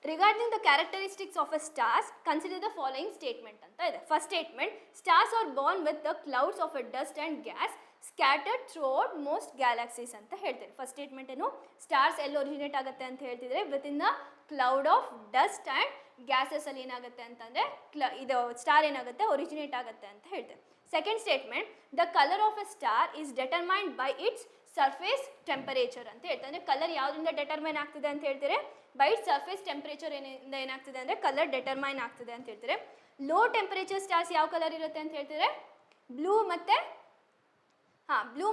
Regarding the characteristics of a stars, consider the following statement ಅಂತ ಇದೆ. First statement, stars are born with the clouds of a dust and gas scattered throughout most galaxies ಅಂತ ಹೇಳ್ತಾರೆ. First statement ಏನು, stars ಎಲ್ಲಿ originate ಆಗುತ್ತೆ ಅಂತ ಹೇಳ್ತಿದ್ರೆ within the cloud of dust and gases ಅಲ್ಲಿ ಏನಾಗುತ್ತೆ ಅಂತಂದರೆ ಇದು ಸ್ಟಾರ್ ಏನಾಗುತ್ತೆ ಒರಿಜಿನೇಟ್ ಆಗುತ್ತೆ ಅಂತ ಹೇಳ್ತಾರೆ. Second statement, the colour of a star is determined by its surface temperature ಅಂತ ಹೇಳ್ತಾರೆ. ಅಂದರೆ ಕಲರ್ ಯಾವುದರಿಂದ ಡೆಟರ್ಮೈನ್ ಆಗ್ತಿದೆ ಅಂತ ಹೇಳ್ತಾರೆ, ಬೈ ಸರ್ಫೇಸ್ ಟೆಂಪರೇಚರ್ ಏನಿಂದ ಏನಾಗ್ತದೆ ಅಂದರೆ ಕಲರ್ ಡೆಟರ್ಮೈನ್ ಆಗ್ತದೆ ಅಂತ ಹೇಳ್ತಾರೆ. ಲೋ ಟೆಂಪರೇಚರ್ ಸ್ಟಾರ್ಸ್ ಯಾವ ಕಲರ್ ಇರುತ್ತೆ ಅಂತ ಹೇಳ್ತಾರೆ, ಬ್ಲೂ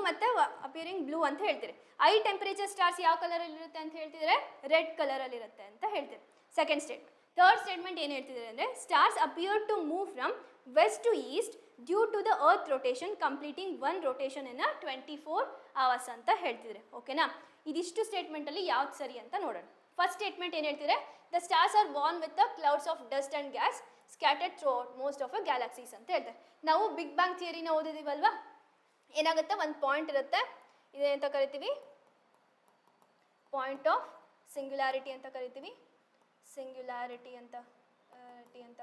ಮತ್ತು ಅಪಿಯರಿಂಗ್ ಬ್ಲೂ ಅಂತ ಹೇಳ್ತೀರಿ. ಹೈ ಟೆಂಪರೇಚರ್ ಸ್ಟಾರ್ಸ್ ಯಾವ ಕಲರಲ್ಲಿ ಇರುತ್ತೆ ಅಂತ ಹೇಳ್ತಿದ್ರೆ ರೆಡ್ ಕಲರಲ್ಲಿ ಇರುತ್ತೆ ಅಂತ ಹೇಳ್ತೀರಿ. Second statement. ಥರ್ಡ್ ಸ್ಟೇಟ್ಮೆಂಟ್ ಏನು ಹೇಳ್ತಿದ್ದಾರೆ ಅಂದರೆ stars appear to move from west to east due to the earth rotation completing 1 rotation in 24 hours ಅಂತ ಹೇಳ್ತಿದ್ರೆ. ಓಕೆನಾ, ಇದಿಷ್ಟು ಸ್ಟೇಟ್ಮೆಂಟಲ್ಲಿ ಯಾವ್ದು ಸರಿ ಅಂತ ನೋಡೋಣ. ಫಸ್ಟ್ ಸ್ಟೇಟ್ಮೆಂಟ್ ಏನು ಹೇಳ್ತಿದ್ರೆ, the stars are born with the clouds of dust and gas scattered throughout most of a galaxies ಅಂತ ಹೇಳ್ತಾರೆ. ನಾವು ಬಿಗ್ ಬ್ಯಾಂಗ್ ಥಿಯರಿನ ಓದಿದೀವಲ್ವಾ, ಏನಾಗುತ್ತೆ ಒಂದು ಪಾಯಿಂಟ್ ಇರುತ್ತೆ, ಇದೇನಂತ ಕರಿತೀವಿ ಪಾಯಿಂಟ್ ಆಫ್ ಸಿಂಗ್ಯುಲಾರಿಟಿ ಅಂತ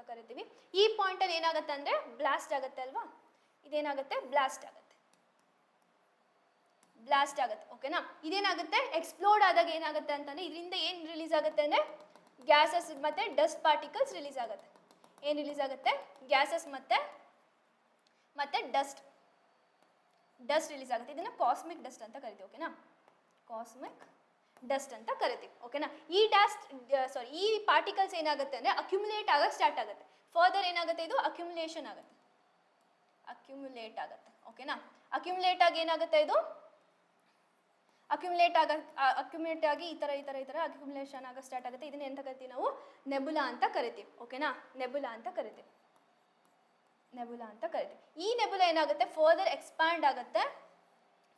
ಕರಿತೀವಿ. ಈ ಪಾಯಿಂಟಲ್ಲಿ ಏನಾಗುತ್ತೆ ಅಂದರೆ ಬ್ಲಾಸ್ಟ್ ಆಗುತ್ತೆ ಅಲ್ವಾ, ಇದೇನಾಗುತ್ತೆ ಬ್ಲಾಸ್ಟ್ ಆಗುತ್ತೆ. ಓಕೆನಾ, ಇದೇನಾಗುತ್ತೆ ಎಕ್ಸ್ಪ್ಲೋಡ್ ಆದಾಗ ಏನಾಗುತ್ತೆ ಅಂತಂದರೆ ಇದರಿಂದ ಏನು ರಿಲೀಸ್ ಆಗುತ್ತೆ ಅಂದರೆ ಗ್ಯಾಸಸ್ ಮತ್ತು ಡಸ್ಟ್ ಪಾರ್ಟಿಕಲ್ಸ್ ರಿಲೀಸ್ ಆಗುತ್ತೆ. ಏನು ರಿಲೀಸ್ ಆಗುತ್ತೆ, ಗ್ಯಾಸಸ್ ಮತ್ತು ಡಸ್ಟ್ ರಿಲೀಸ್ ಆಗುತ್ತೆ. ಇದನ್ನು ಕಾಸ್ಮಿಕ್ ಡಸ್ಟ್ ಅಂತ ಕರಿತೀವಿ. ಓಕೆನಾ, ಕಾಸ್ಮಿಕ್ ಡಸ್ಟ್ ಅಂತ ಕರಿತೀವಿ. ಓಕೆನಾ, ಈ ಪಾರ್ಟಿಕಲ್ಸ್ ಏನಾಗುತ್ತೆ ಅಂದರೆ ಅಕ್ಯುಮುಲೇಟ್ ಆಗಕ್ಕೆ ಸ್ಟಾರ್ಟ್ ಆಗುತ್ತೆ. ಫರ್ದರ್ ಏನಾಗುತ್ತೆ, ಇದು ಅಕ್ಯುಮುಲೇಟ್ ಆಗುತ್ತೆ. ಓಕೆನಾ, ಅಕ್ಯುಮುಲೇಟ್ ಆಗಿ ಏನಾಗುತ್ತೆ, ಇದು ಅಕ್ಯುಮುಲೇಟ್ ಆಗಿ ಈ ಥರ ಅಕ್ಯುಮುಲೇಷನ್ ಆಗ ಸ್ಟಾರ್ಟ್ ಆಗುತ್ತೆ. ಇದನ್ನ ಎಂತ ಕರಿತೀವಿ ನಾವು ನೆಬುಲಾ ಅಂತ ಕರಿತೀವಿ. ಓಕೆನಾ, ನೆಬುಲಾ ಅಂತ ಕರಿತೀವಿ. ಈ ನೆಬುಲಾ ಏನಾಗುತ್ತೆ ಫರ್ದರ್ ಎಕ್ಸ್ಪ್ಯಾಂಡ್ ಆಗುತ್ತೆ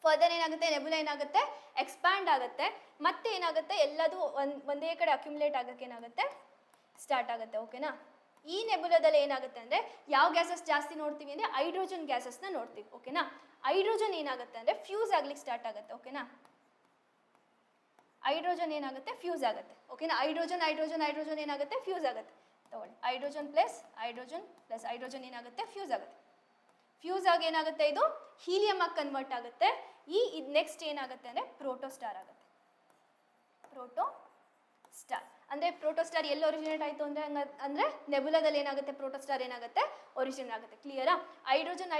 ಫರ್ದರ್ ಏನಾಗುತ್ತೆ, ನೆಬುಲಾ ಏನಾಗುತ್ತೆ, ಎಕ್ಸ್ಪ್ಯಾಂಡ್ ಆಗುತ್ತೆ, ಮತ್ತೆ ಏನಾಗುತ್ತೆ, ಎಲ್ಲದು ಒಂದೇ ಕಡೆ ಅಕ್ಯುಮುಲೇಟ್ ಆಗಕ್ಕೆ ಏನಾಗುತ್ತೆ, ಸ್ಟಾರ್ಟ್ ಆಗುತ್ತೆ. ಓಕೆನಾ? ಈ ನೆಬುಲಾದಲ್ಲಿ ಏನಾಗುತ್ತೆ ಅಂದರೆ ಯಾವ ಗ್ಯಾಸಸ್ ಜಾಸ್ತಿ ನೋಡ್ತೀವಿ ಅಂದರೆ ಹೈಡ್ರೋಜನ್ ಗ್ಯಾಸಸ್ನ ನೋಡ್ತೀವಿ. ಓಕೆನಾ? ಹೈಡ್ರೋಜನ್ ಏನಾಗುತ್ತೆ ಅಂದರೆ ಫ್ಯೂಸ್ ಆಗ್ಲಿಕ್ಕೆ ಸ್ಟಾರ್ಟ್ ಆಗುತ್ತೆ. ಓಕೆನಾ? ಹೈಡ್ರೋಜನ್ ಏನಾಗುತ್ತೆ, ಫ್ಯೂಸ್ ಆಗುತ್ತೆ. ಓಕೆನಾ? ಹೈಡ್ರೋಜನ್ ಹೈಡ್ರೋಜನ್ ಹೈಡ್ರೋಜನ್ ಏನಾಗುತ್ತೆ, ಫ್ಯೂಸ್ ಆಗುತ್ತೆ. ತಗೊಳ್ಳಿ, ಹೈಡ್ರೋಜನ್ ಪ್ಲಸ್ ಹೈಡ್ರೋಜನ್ ಏನಾಗುತ್ತೆ, ಫ್ಯೂಸ್ ಆಗುತ್ತೆ. ಫ್ಯೂಸ್ ಆಗಿ ಏನಾಗುತ್ತೆ, ಇದು ಹೀಲಿಯಮ್ ಆಗಿ ಕನ್ವರ್ಟ್ ಆಗುತ್ತೆ. ಇದು ನೆಕ್ಸ್ಟ್ ಏನಾಗುತ್ತೆ ಅಂದರೆ ಪ್ರೋಟೋಸ್ಟಾರ್ ಆಗುತ್ತೆ. ಪ್ರೋಟೋಸ್ಟಾರ್ ಅಂದರೆ ಪ್ರೋಟೋಸ್ಟಾರ್ ಎಲ್ಲಿ ಒರಿಜಿನೇಟ್ ಆಯಿತು ಅಂದರೆ ನೆಬುಲಾದಲ್ಲಿ ಏನಾಗುತ್ತೆ, ಪ್ರೋಟೋಸ್ಟಾರ್ ಏನಾಗುತ್ತೆ, ಒರಿಜಿನೇಟ್ ಆಗುತ್ತೆ. ಕ್ಲಿಯರಾ? ಹೈಡ್ರೋಜನ್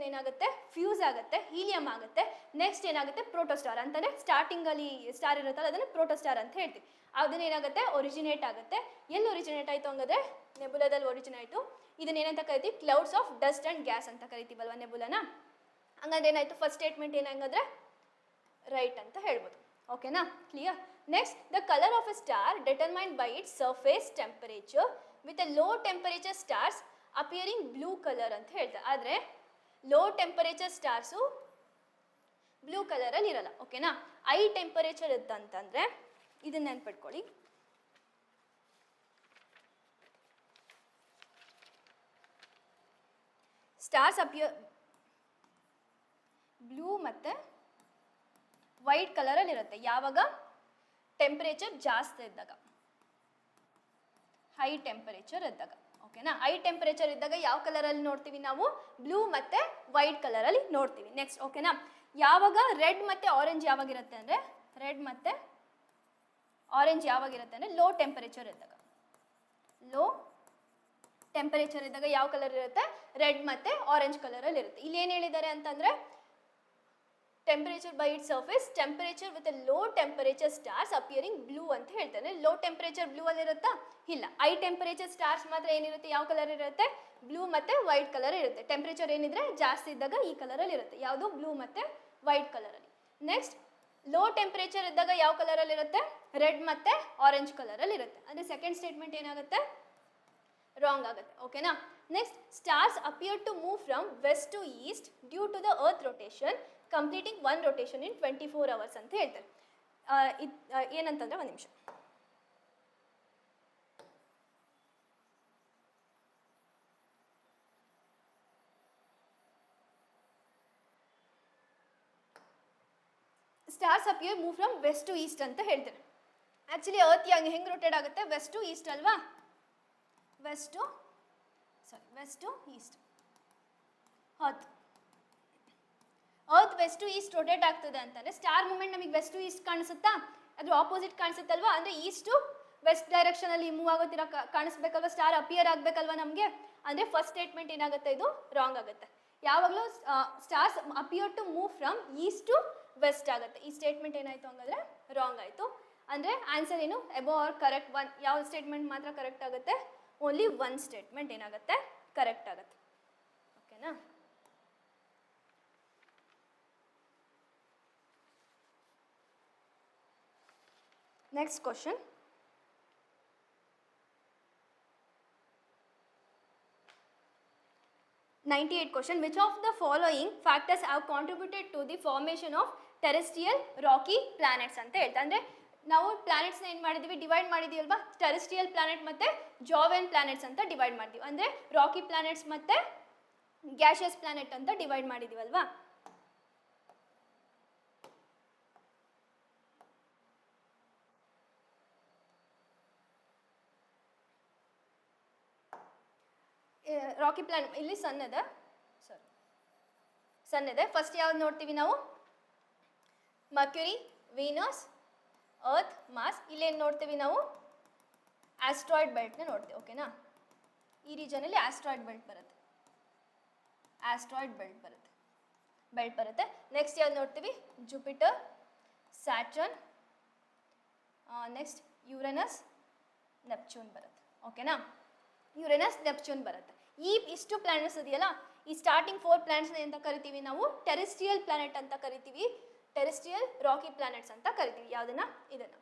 ಏನಾಗುತ್ತೆ, ಫ್ಯೂಸ್ ಆಗುತ್ತೆ, ಹೀಲಿಯಮ್ ಆಗುತ್ತೆ. ನೆಕ್ಸ್ಟ್ ಏನಾಗುತ್ತೆ, ಪ್ರೋಟೋಸ್ಟಾರ್ ಅಂತಂದರೆ ಸ್ಟಾರ್ಟಿಂಗಲ್ಲಿ ಸ್ಟಾರ್ ಇರುತ್ತಲ್ಲ ಅದನ್ನು ಪ್ರೋಟೋಸ್ಟಾರ್ ಅಂತ ಹೇಳ್ತೀವಿ. ಅದನ್ನ ಏನಾಗುತ್ತೆ, ಒರಿಜಿನೇಟ್ ಆಗುತ್ತೆ. ಎಲ್ಲಿ ಒರಿಜಿನೇಟ್ ಆಯಿತು ಹಂಗಾದ್ರೆ ನೆಬುಲಾದಲ್ಲಿ ಒರಿಜಿನೇಟ್ ಆಯಿತು. ಇದನ್ನ ಏನಂತ ಕರಿತೀವಿ, clouds of dust and gas ಅಂತ ಕರಿತೀವಲ್ವ ನೆಬುಲಾನ. ಹಂಗಂದ್ರೆ ಏನಾಯಿತು, ಫಸ್ಟ್ ಸ್ಟೇಟ್ಮೆಂಟ್ ಏನಂಗಂದ್ರೆ ರೈಟ್ ಅಂತ ಹೇಳ್ಬೋದು. ಓಕೆನಾ? Clear? Next, the colour of a star determined by its surface temperature with A low temperature stars appearing blue colour ಅಂತ ಹೇಳ್ತಾರೆ. ಆದರೆ ಲೋ ಟೆಂಪರೇಚರ್ ಸ್ಟಾರ್ಸು ಬ್ಲೂ ಕಲರಲ್ಲಿ ಇರಲ್ಲ. ಓಕೆನಾ? ಹೈ ಟೆಂಪರೇಚರ್ ಇತ್ತಂತಂದರೆ ಇದನ್ನ ನೆನ್ಪಿಟ್ಕೊಳ್ಳಿ, ಸ್ಟಾರ್ಸ್ ಅಪಿಯರ್ ಬ್ಲೂ ಮತ್ತು ವೈಟ್ ಕಲರಲ್ಲಿ ಇರುತ್ತೆ. ಯಾವಾಗ ಟೆಂಪರೇಚರ್ ಜಾಸ್ತಿ ಇದ್ದಾಗ, ಹೈ ಟೆಂಪರೇಚರ್ ಇದ್ದಾಗ. ಓಕೆನಾ? ಹೈ ಟೆಂಪರೇಚರ್ ಇದ್ದಾಗ ಯಾವ ಕಲರಲ್ಲಿ ನೋಡ್ತೀವಿ ನಾವು, ಬ್ಲೂ ಮತ್ತು ವೈಟ್ ಕಲರಲ್ಲಿ ನೋಡ್ತೀವಿ. ನೆಕ್ಸ್ಟ್, ಓಕೆನಾ? ಯಾವಾಗ ರೆಡ್ ಮತ್ತು ಆರೆಂಜ್ ಯಾವಾಗಿರುತ್ತೆ ಅಂದರೆ ರೆಡ್ ಮತ್ತು ಆರೆಂಜ್ ಯಾವಾಗಿರುತ್ತೆ ಅಂದರೆ ಲೋ ಟೆಂಪರೇಚರ್ ಇದ್ದಾಗ. ಲೋ ಟೆಂಪರೇಚರ್ ಇದ್ದಾಗ ಯಾವ ಕಲರ್ ಇರುತ್ತೆ, ರೆಡ್ ಮತ್ತು ಆರೆಂಜ್ ಕಲರಲ್ಲಿ ಇರುತ್ತೆ. ಇಲ್ಲಿ ಏನು ಹೇಳಿದ್ದಾರೆ ಅಂತಂದರೆ temperature by it surface temperature with low temperature stars appearing blue ಅಂತ ಹೇಳ್ತಾರೆ. ಲೋ ಟೆಂಪರೇಚರ್ ಬ್ಲೂ ಅಲ್ಲಿ ಇರುತ್ತಾ, ಇಲ್ಲ. ಹೈ ಟೆಂಪರೇಚರ್ ಸ್ಟಾರ್ಸ್ ಮಾತ್ರ ಏನಿರುತ್ತೆ, ಯಾವ ಕಲರ್ ಇರುತ್ತೆ, ಬ್ಲೂ ಮತ್ತು ವೈಟ್ ಕಲರ್ ಇರುತ್ತೆ. ಟೆಂಪರೇಚರ್ ಏನಿದ್ರೆ ಜಾಸ್ತಿ ಇದ್ದಾಗ ಈ ಕಲರಲ್ಲಿ ಇರುತ್ತೆ. ಯಾವುದು, ಬ್ಲೂ ಮತ್ತು ವೈಟ್ ಕಲರಲ್ಲಿ. ನೆಕ್ಸ್ಟ್, ಲೋ ಟೆಂಪರೇಚರ್ ಇದ್ದಾಗ ಯಾವ ಕಲರಲ್ಲಿ ಇರುತ್ತೆ, ರೆಡ್ ಮತ್ತು ಆರೆಂಜ್ ಕಲರಲ್ಲಿ ಇರುತ್ತೆ. ಅಂದರೆ ಸೆಕೆಂಡ್ ಸ್ಟೇಟ್ಮೆಂಟ್ ಏನಾಗುತ್ತೆ, ರಾಂಗ್ ಆಗುತ್ತೆ. ಓಕೆನಾ? Next, stars appear to move from west to east due to the earth rotation completing one rotation in 24 hours ಅಂತ ಹೇಳ್ತಾರೆ. ಏನಂತಂದ್ರೆ ಒಂದು ನಿಮಿಷ, stars appear move from west to east ಅಂತ ಹೇಳ್ತಾರೆ. ಆ್ಯಕ್ಚುಲಿ ಅರ್ತ್ ಹೆಂಗೆ ರೊಟೇಟ್ ಆಗುತ್ತೆ, ವೆಸ್ಟ್ ಟು ಈಸ್ಟ್ ಅಲ್ವಾ, west to east. Earth west to east rotate ಆಗ್ತದೆ ಅಂತಂದರೆ ಸ್ಟಾರ್ ಮೂವ್ಮೆಂಟ್ ನಮಗೆ ವೆಸ್ಟ್ ಟು ಈಸ್ಟ್ ಕಾಣಿಸುತ್ತಾ, ಅದು ಆಪೋಸಿಟ್ ಕಾಣಿಸುತ್ತಲ್ವಾ, ಅಂದರೆ ಈಸ್ಟ್ ಟು ವೆಸ್ಟ್ ಡೈರೆಕ್ಷನಲ್ಲಿ ಮೂವ್ ಆಗೋತಿರ ಕಾಣಿಸ್ಬೇಕಲ್ವ, ಸ್ಟಾರ್ ಅಪಿಯರ್ ಆಗಬೇಕಲ್ವ ನಮಗೆ. ಅಂದರೆ ಫಸ್ಟ್ ಸ್ಟೇಟ್ಮೆಂಟ್ ಏನಾಗುತ್ತೆ, ಇದು ರಾಂಗ್ ಆಗುತ್ತೆ. ಯಾವಾಗಲೂ stars appear to move from east to west ಆಗುತ್ತೆ. ಈ ಸ್ಟೇಟ್ಮೆಂಟ್ ಏನಾಯಿತು ಹಂಗಾದ್ರೆ ರಾಂಗ್ ಆಯಿತು. ಅಂದರೆ ಆನ್ಸರ್ ಏನು, ಎಬೋ ಆರ್ ಕರೆಕ್ಟ್ ಒನ್. ಯಾವ ಸ್ಟೇಟ್ಮೆಂಟ್ ಮಾತ್ರ ಕರೆಕ್ಟ್ ಆಗುತ್ತೆ, ಓನ್ಲಿ ಒನ್ ಸ್ಟೇಟ್ಮೆಂಟ್ ಏನಾಗುತ್ತೆ, ಕರೆಕ್ಟ್ ಆಗುತ್ತೆ. ಓಕೆನಾ? Next question. question. Which of the following factors have contributed to the formation of terrestrial rocky planets ಅಂತ ಹೇಳ್ತಾರೆ. ಅಂದರೆ ನಾವು ಪ್ಲಾನೆಟ್ಸ್ನ ಏನು ಮಾಡಿದ್ದೀವಿ, ಡಿವೈಡ್ ಮಾಡಿದ್ದೀವಲ್ವಾ, ಟೆರೆಸ್ಟ್ರಿಯಲ್ ಪ್ಲಾನೆಟ್ ಮತ್ತು ಜಾವೆನ್ ಪ್ಲಾನೆಟ್ಸ್ ಅಂತ ಡಿವೈಡ್ ಮಾಡಿದ್ದೀವಿ. ಅಂದರೆ ರಾಕಿ ಪ್ಲಾನೆಟ್ಸ್ ಮತ್ತು ಗ್ಯಾಷಿಯಸ್ ಪ್ಲಾನೆಟ್ ಅಂತ ಡಿವೈಡ್ ಮಾಡಿದ್ದೀವಲ್ವಾ. ರಾಕಿ ಪ್ಲಾನೆಟ್ ಇಲ್ಲಿ ಸನ್ ಇದೆ. ಫಸ್ಟ್ ಯಾವ್ದು ನೋಡ್ತೀವಿ ನಾವು, ಮರ್ಕ್ಯುರಿ, ವೀನಸ್, ಅರ್ತ್, ಮಾರ್ಸ್. ಇಲ್ಲೇನು ನೋಡ್ತೀವಿ ನಾವು, ಆಸ್ಟ್ರಾಯ್ಡ್ ಬೆಲ್ಟ್ನ ನೋಡ್ತೀವಿ. ಓಕೆನಾ? ಈ ರೀಜನಲ್ಲಿ ಆಸ್ಟ್ರಾಯ್ಡ್ ಬೆಲ್ಟ್ ಬರುತ್ತೆ. ನೆಕ್ಸ್ಟ್ ಯಾವ್ದು ನೋಡ್ತೀವಿ, Jupiter, Saturn, next Uranus, Neptune ಬರುತ್ತೆ. ಓಕೆನಾ? ಯುರೇನಸ್, ನೆಪ್ಚೂನ್ ಬರುತ್ತೆ. ಇಷ್ಟು ಪ್ಲಾನೆಟ್ಸ್ ಇದೆಯಲ್ಲ, ಈ ಸ್ಟಾರ್ಟಿಂಗ್ 4 ಪ್ಲಾನೆಟ್ಸ್ನ ಅಂತ ಕರಿತೀವಿ ನಾವು, ಟೆರೆಸ್ಟ್ರಿಯಲ್ ಪ್ಲಾನೆಟ್ ಅಂತ ಕರಿತೀವಿ, ಟೆರೆಸ್ಟ್ರಿಯಲ್ ರಾಕಿ ಪ್ಲಾನೆಟ್ಸ್ ಅಂತ ಕರಿತೀವಿ. ಯಾವುದನ್ನ, ಇದನ್ನ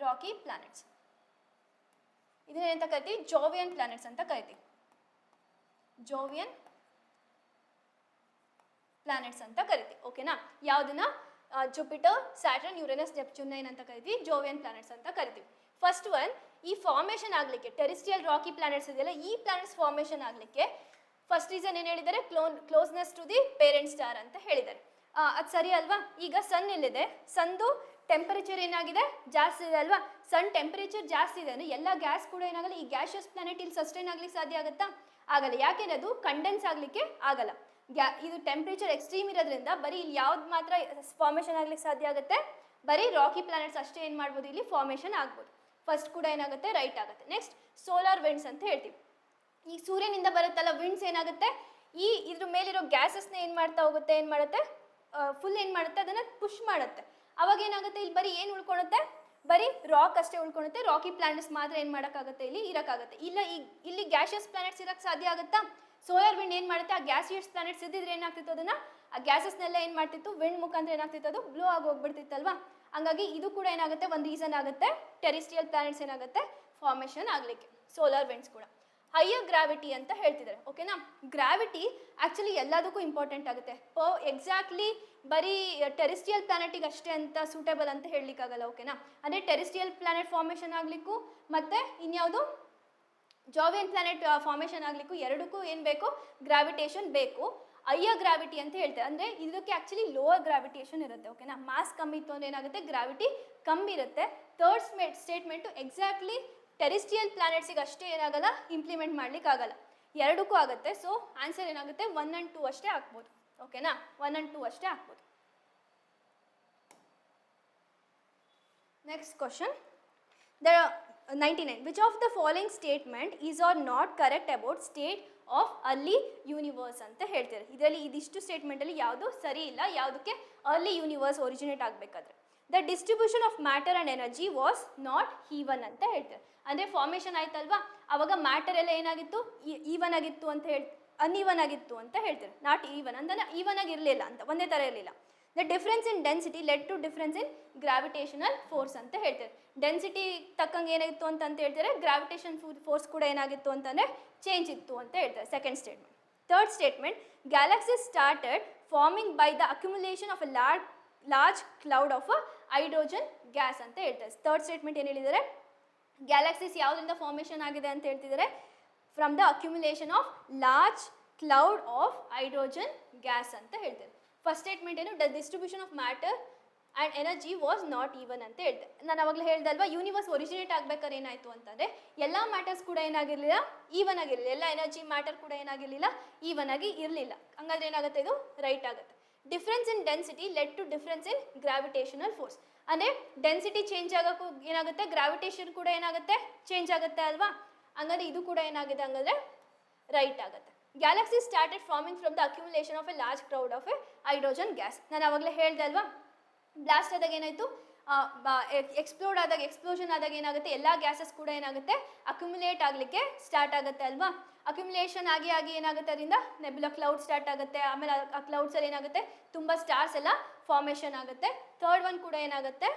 ರಾಕಿ ಪ್ಲಾನೆಟ್ಸ್. ಇದನ್ನ ಅಂತ ಕರಿತೀವಿ, ಜೋವಿಯನ್ ಪ್ಲಾನೆಟ್ಸ್ ಅಂತ ಕರಿತೀವಿ. ಜೋವಿಯನ್ ಪ್ಲಾನೆಟ್ಸ್ ಅಂತ ಕರಿತೀವಿ. ಓಕೆನಾ? ಯಾವುದನ್ನ ಜುಪಿಟರ್, ಸ್ಯಾಟರ್ನ್, ಯುರೇನಸ್, ನೆಪ್ಚೂನ್ ಅಂತ ಕರಿತೀವಿ. ಜೋವಿಯನ್ ಪ್ಲಾನೆಟ್ಸ್ ಅಂತ ಕರಿತೀವಿ. ಫಸ್ಟ್ ಒನ್, ಈ ಫಾರ್ಮೇಷನ್ ಆಗಲಿಕ್ಕೆ ಟೆರಿಸ್ಟ್ರಿಯಲ್ ರಾಕಿ ಪ್ಲಾನೆಟ್ಸ್ ಇದೆಯಲ್ಲ, ಈ ಪ್ಲಾನೆಟ್ಸ್ ಫಾರ್ಮೇಷನ್ ಆಗಲಿಕ್ಕೆ ಫಸ್ಟ್ ರೀಸನ್ ಏನು ಹೇಳಿದ್ದಾರೆ? Closeness to the parent star ಅಂತ ಹೇಳಿದ್ದಾರೆ. ಅದು ಸರಿ ಅಲ್ವಾ? ಈಗ ಸನ್ ಇಲ್ಲಿದೆ, ಸನ್ದು ಟೆಂಪರೇಚರ್ ಏನಾಗಿದೆ? ಜಾಸ್ತಿ ಇದೆ ಅಲ್ವಾ? ಸನ್ ಟೆಂಪರೇಚರ್ ಜಾಸ್ತಿ ಇದೆ ಅಂದರೆ ಎಲ್ಲ ಗ್ಯಾಸ್ ಕೂಡ ಏನಾಗಲ್ಲ, ಈ ಗ್ಯಾಷಿಯಸ್ ಪ್ಲಾನೆಟ್ ಇಲ್ಲಿ ಸಸ್ಟೈನ್ ಆಗ್ಲಿಕ್ಕೆ ಸಾಧ್ಯ ಆಗುತ್ತಾ? ಆಗಲ್ಲ. ಯಾಕೆಂದ್ರೆ ಅದು ಕಂಡೆನ್ಸ್ ಆಗಲಿಕ್ಕೆ ಆಗಲ್ಲ. ಇದು ಟೆಂಪರೇಚರ್ ಎಕ್ಸ್ಟ್ರೀಮ್ ಇರೋದ್ರಿಂದ ಬರೀ ಇಲ್ಲಿ ಯಾವ್ದು ಮಾತ್ರ ಫಾರ್ಮೇಷನ್ ಆಗ್ಲಿಕ್ಕೆ ಸಾಧ್ಯ ಆಗುತ್ತೆ? ಬರೀ ರಾಕಿ ಪ್ಲಾನೆಟ್ಸ್ ಅಷ್ಟೇ ಏನು ಮಾಡ್ಬೋದು, ಇಲ್ಲಿ ಫಾರ್ಮೇಷನ್ ಆಗ್ಬೋದು. ಫಸ್ಟ್ ಕೂಡ ಏನಾಗುತ್ತೆ? ರೈಟ್ ಆಗುತ್ತೆ. ನೆಕ್ಸ್ಟ್ ಸೋಲಾರ್ ವಿಂಡ್ಸ್ ಅಂತ ಹೇಳ್ತೀವಿ. ಈ ಸೂರ್ಯನಿಂದ ಬರುತ್ತಲ್ಲ ವಿಂಡ್ಸ್ ಏನಾಗುತ್ತೆ, ಇದ್ರ ಮೇಲಿರೋ ಗ್ಯಾಸಸ್ನ ಏನು ಮಾಡ್ತಾ ಹೋಗುತ್ತೆ, ಏನು ಮಾಡುತ್ತೆ, ಫುಲ್ ಏನು ಮಾಡುತ್ತೆ, ಅದನ್ನು ಪುಷ್ ಮಾಡುತ್ತೆ. ಅವಾಗ ಏನಾಗುತ್ತೆ, ಇಲ್ಲಿ ಬರೀ ಏನು ಉಳ್ಕೊಳುತ್ತೆ? ಬರೀ ರಾಕ್ ಅಷ್ಟೇ ಉಳ್ಕೊಳುತ್ತೆ. ರಾಕಿ ಪ್ಲಾನೆಟ್ಸ್ ಮಾತ್ರ ಏನು ಮಾಡೋಕ್ಕಾಗುತ್ತೆ, ಇಲ್ಲಿ ಇರೋಕ್ಕಾಗುತ್ತೆ. ಇಲ್ಲಿ ಗ್ಯಾಸಿಯಸ್ ಪ್ಲಾನೆಟ್ಸ್ ಇರೋಕ್ಕೆ ಸಾಧ್ಯ ಆಗುತ್ತಾ? ಸೋಲಾರ್ ವಿಂಡ್ ಏನು ಮಾಡುತ್ತೆ, ಆ ಗ್ಯಾಸಿಯಸ್ ಪ್ಲಾನೆಟ್ಸ್ ಇದ್ದಿದ್ರೆ ಏನಾಗ್ತಿತ್ತು, ಅದನ್ನ ಆ ಗ್ಯಾಸಸ್ನೆಲ್ಲ ಏನು ಮಾಡ್ತಿತ್ತು, ವಿಂಡ್ ಮುಖಾಂತರ ಏನಾಗ್ತಿತ್ತು, ಅದು ಬ್ಲೋ ಆಗಿ ಹೋಗ್ಬಿಡ್ತಿತ್ತಲ್ವಾ? ಹಂಗಾಗಿ ಇದು ಕೂಡ ಏನಾಗುತ್ತೆ, ಒಂದು ರೀಸನ್ ಆಗುತ್ತೆ ಟೆರಿಸ್ಟ್ರಿಯಲ್ ಪ್ಲಾನೆಟ್ಸ್ ಏನಾಗುತ್ತೆ ಫಾರ್ಮೇಷನ್ ಆಗಲಿಕ್ಕೆ, ಸೋಲಾರ್ ವಿಂಡ್ಸ್ ಕೂಡ. ಹೈಯರ್ ಗ್ರಾವಿಟಿ ಅಂತ ಹೇಳ್ತಿದ್ದಾರೆ. ಓಕೆನಾ? ಗ್ರಾವಿಟಿ ಆ್ಯಕ್ಚುಲಿ ಎಲ್ಲದಕ್ಕೂ ಇಂಪಾರ್ಟೆಂಟ್ ಆಗುತ್ತೆ. ಎಕ್ಸಾಕ್ಟ್ಲಿ ಬರೀ ಟೆರಿಸ್ಟ್ರಿಯಲ್ ಪ್ಲಾನೆಟಿಗೆ ಅಷ್ಟೇ ಅಂತ ಸೂಟೇಬಲ್ ಅಂತ ಹೇಳಲಿಕ್ಕಾಗಲ್ಲ. ಓಕೆನಾ? ಅಂದರೆ ಟೆರಿಸ್ಟ್ರಿಯಲ್ ಪ್ಲಾನೆಟ್ ಫಾರ್ಮೇಷನ್ ಆಗಲಿಕ್ಕೂ ಮತ್ತು ಇನ್ಯಾವುದು ಜೋವಿಯನ್ ಪ್ಲಾನೆಟ್ ಫಾರ್ಮೇಷನ್ ಆಗಲಿಕ್ಕೂ ಎರಡಕ್ಕೂ ಏನು ಬೇಕು? ಗ್ರಾವಿಟೇಷನ್ ಬೇಕು. ಹೈಯರ್ ಗ್ರಾವಿಟಿ ಅಂತ ಹೇಳ್ತಾರೆ. ಅಂದರೆ ಇದಕ್ಕೆ ಆ್ಯಕ್ಚುಲಿ ಲೋವರ್ ಗ್ರಾವಿಟೇಷನ್ ಇರುತ್ತೆ. ಓಕೆನಾ? ಮಾಸ್ ಕಮ್ಮಿ ಇತ್ತು ಅಂದರೆ ಏನಾಗುತ್ತೆ, ಗ್ರಾವಿಟಿ ಕಮ್ಮಿ ಇರುತ್ತೆ. ಥರ್ಡ್ ಸ್ಟೇಟ್ಮೆಂಟು ಎಕ್ಸಾಕ್ಟ್ಲಿ ಟೆರಿಸ್ಟ್ರಿಯಲ್ ಪ್ಲಾನೆಟ್ಸಿಗೆ ಅಷ್ಟೇ ಏನಾಗಲ್ಲ, ಇಂಪ್ಲಿಮೆಂಟ್ ಮಾಡ್ಲಿಕ್ಕೆ ಆಗಲ್ಲ, ಎರಡಕ್ಕೂ ಆಗುತ್ತೆ. ಸೊ ಆನ್ಸರ್ ಏನಾಗುತ್ತೆ, 1 and 2 ಅಷ್ಟೇ ಹಾಕ್ಬೋದು. ಓಕೆನಾ? 1 and 2 ಅಷ್ಟೇ ಹಾಕ್ಬೋದು. Next question, 99. Which of the following statement is or not correct about state of early universe ಅಂತ ಹೇಳ್ತಾರೆ. ಇದರಲ್ಲಿ ಇದಿಷ್ಟು ಸ್ಟೇಟ್ಮೆಂಟಲ್ಲಿ ಯಾವುದು ಸರಿ ಇಲ್ಲ, ಯಾವುದಕ್ಕೆ ಅರ್ಲಿ ಯೂನಿವರ್ಸ್ ಒರಿಜಿನೇಟ್ ಆಗಬೇಕಾದ್ರೆ. The distribution of matter and energy was not even ಅಂತ ಹೇಳ್ತಾರೆ. ಅಂದರೆ ಫಾರ್ಮೇಷನ್ ಆಯ್ತಲ್ವಾ, ಅವಾಗ ಮ್ಯಾಟರ್ ಎಲ್ಲ ಏನಾಗಿತ್ತು, ಈವನ್ ಆಗಿತ್ತು ಅಂತ ಅನ್ಈವನ್ ಆಗಿತ್ತು ಅಂತ ಹೇಳ್ತಾರೆ. ನಾಟ್ ಈವನ್ ಅಂದರೆ ಈವನ್ ಆಗಿರಲಿಲ್ಲ ಅಂತ, ಒಂದೇ ಥರ ಇರಲಿಲ್ಲ. The difference in density led to difference in gravitational force ಅಂತ ಹೇಳ್ತಾರೆ. ಡೆನ್ಸಿಟಿ ತಕ್ಕಂಗೆ ಏನಾಗಿತ್ತು ಅಂತ ಹೇಳ್ತಾರೆ, ಗ್ರಾವಿಟೇಷನ್ ಫೋರ್ಸ್ ಕೂಡ ಏನಾಗಿತ್ತು ಅಂತಂದರೆ ಚೇಂಜ್ ಇತ್ತು ಅಂತ ಹೇಳ್ತಾರೆ. Second statement. Third statement, galaxies started farming by the accumulation of a large cloud of hydrogen gas ಅಂತ ಹೇಳ್ತಾರೆ. ಥರ್ಡ್ ಸ್ಟೇಟ್ಮೆಂಟ್ ಏನು ಹೇಳಿದ್ದಾರೆ, ಗ್ಯಾಲಕ್ಸೀಸ್ ಯಾವುದರಿಂದ ಫಾರ್ಮೇಷನ್ ಆಗಿದೆ ಅಂತ ಹೇಳ್ತಿದ್ದಾರೆ, from the accumulation of large cloud of hydrogen gas ಅಂತ ಹೇಳ್ತಾರೆ. ಫಸ್ಟ್ ಸ್ಟೇಟ್ಮೆಂಟ್ ಏನು, the distribution of matter and energy was not even ಅಂತ ಹೇಳ್ತಾರೆ. ನಾನು ಅವಾಗಲೇ ಹೇಳ್ದಲ್ವಾ, ಯೂನಿವರ್ಸ್ ಒರಿಜಿನೇಟ್ ಆಗ್ಬೇಕಾದ್ರೆ ಏನಾಯಿತು ಅಂತಂದರೆ ಎಲ್ಲ ಮ್ಯಾಟರ್ಸ್ ಕೂಡ ಏನಾಗಿರಲಿಲ್ಲ, ಈವನ್ ಆಗಿರಲಿಲ್ಲ. ಎಲ್ಲ ಎನರ್ಜಿ ಮ್ಯಾಟರ್ ಕೂಡ ಏನಾಗಿರಲಿಲ್ಲ, ಈವನ್ ಆಗಿ ಇರಲಿಲ್ಲ. ಹಂಗಾದ್ರೆ ಏನಾಗುತ್ತೆ, ಇದು ರೈಟ್ ಆಗುತ್ತೆ. Difference in density led to difference in gravitational force. ಅಂದರೆ ಡೆನ್ಸಿಟಿ ಚೇಂಜ್ ಆಗೋಕ್ಕೂ ಏನಾಗುತ್ತೆ, ಗ್ರಾವಿಟೇಷನ್ ಕೂಡ ಏನಾಗುತ್ತೆ, ಚೇಂಜ್ ಆಗುತ್ತೆ ಅಲ್ವಾ? ಹಂಗಾದ್ರೆ ಇದು ಕೂಡ ಏನಾಗಿದೆ, ಹಂಗಾದ್ರೆ ರೈಟ್ ಆಗುತ್ತೆ. Galaxy started farming from the accumulation of A large crowd of A hydrogen gas. ನಾನು ಅವಾಗಲೇ ಹೇಳ್ದೆ ಅಲ್ವಾ, ಬ್ಲಾಸ್ಟ್ ಆದಾಗ ಏನಾಯಿತು, ಎಕ್ಸ್ಪ್ಲೋಷನ್ ಆದಾಗ ಏನಾಗುತ್ತೆ, ಎಲ್ಲ ಗ್ಯಾಸಸ್ ಕೂಡ ಏನಾಗುತ್ತೆ, ಅಕ್ಯುಮುಲೇಟ್ ಆಗಲಿಕ್ಕೆ ಸ್ಟಾರ್ಟ್ ಆಗುತ್ತೆ ಅಲ್ವಾ? ಅಕ್ಯುಮುಲೇಷನ್ ಆಗಿ ಏನಾಗುತ್ತೆ, ಅದರಿಂದ ನೆಬ್ಯುಲಾ ಕ್ಲೌಡ್ ಸ್ಟಾರ್ಟ್ ಆಗುತ್ತೆ. ಆಮೇಲೆ ಆ ಕ್ಲೌಡ್ಸಲ್ಲಿ ಏನಾಗುತ್ತೆ, ತುಂಬ ಸ್ಟಾರ್ಸ್ ಎಲ್ಲ ಫಾರ್ಮೇಷನ್ ಆಗುತ್ತೆ. ಥರ್ಡ್ ಒನ್ ಕೂಡ ಏನಾಗುತ್ತೆ,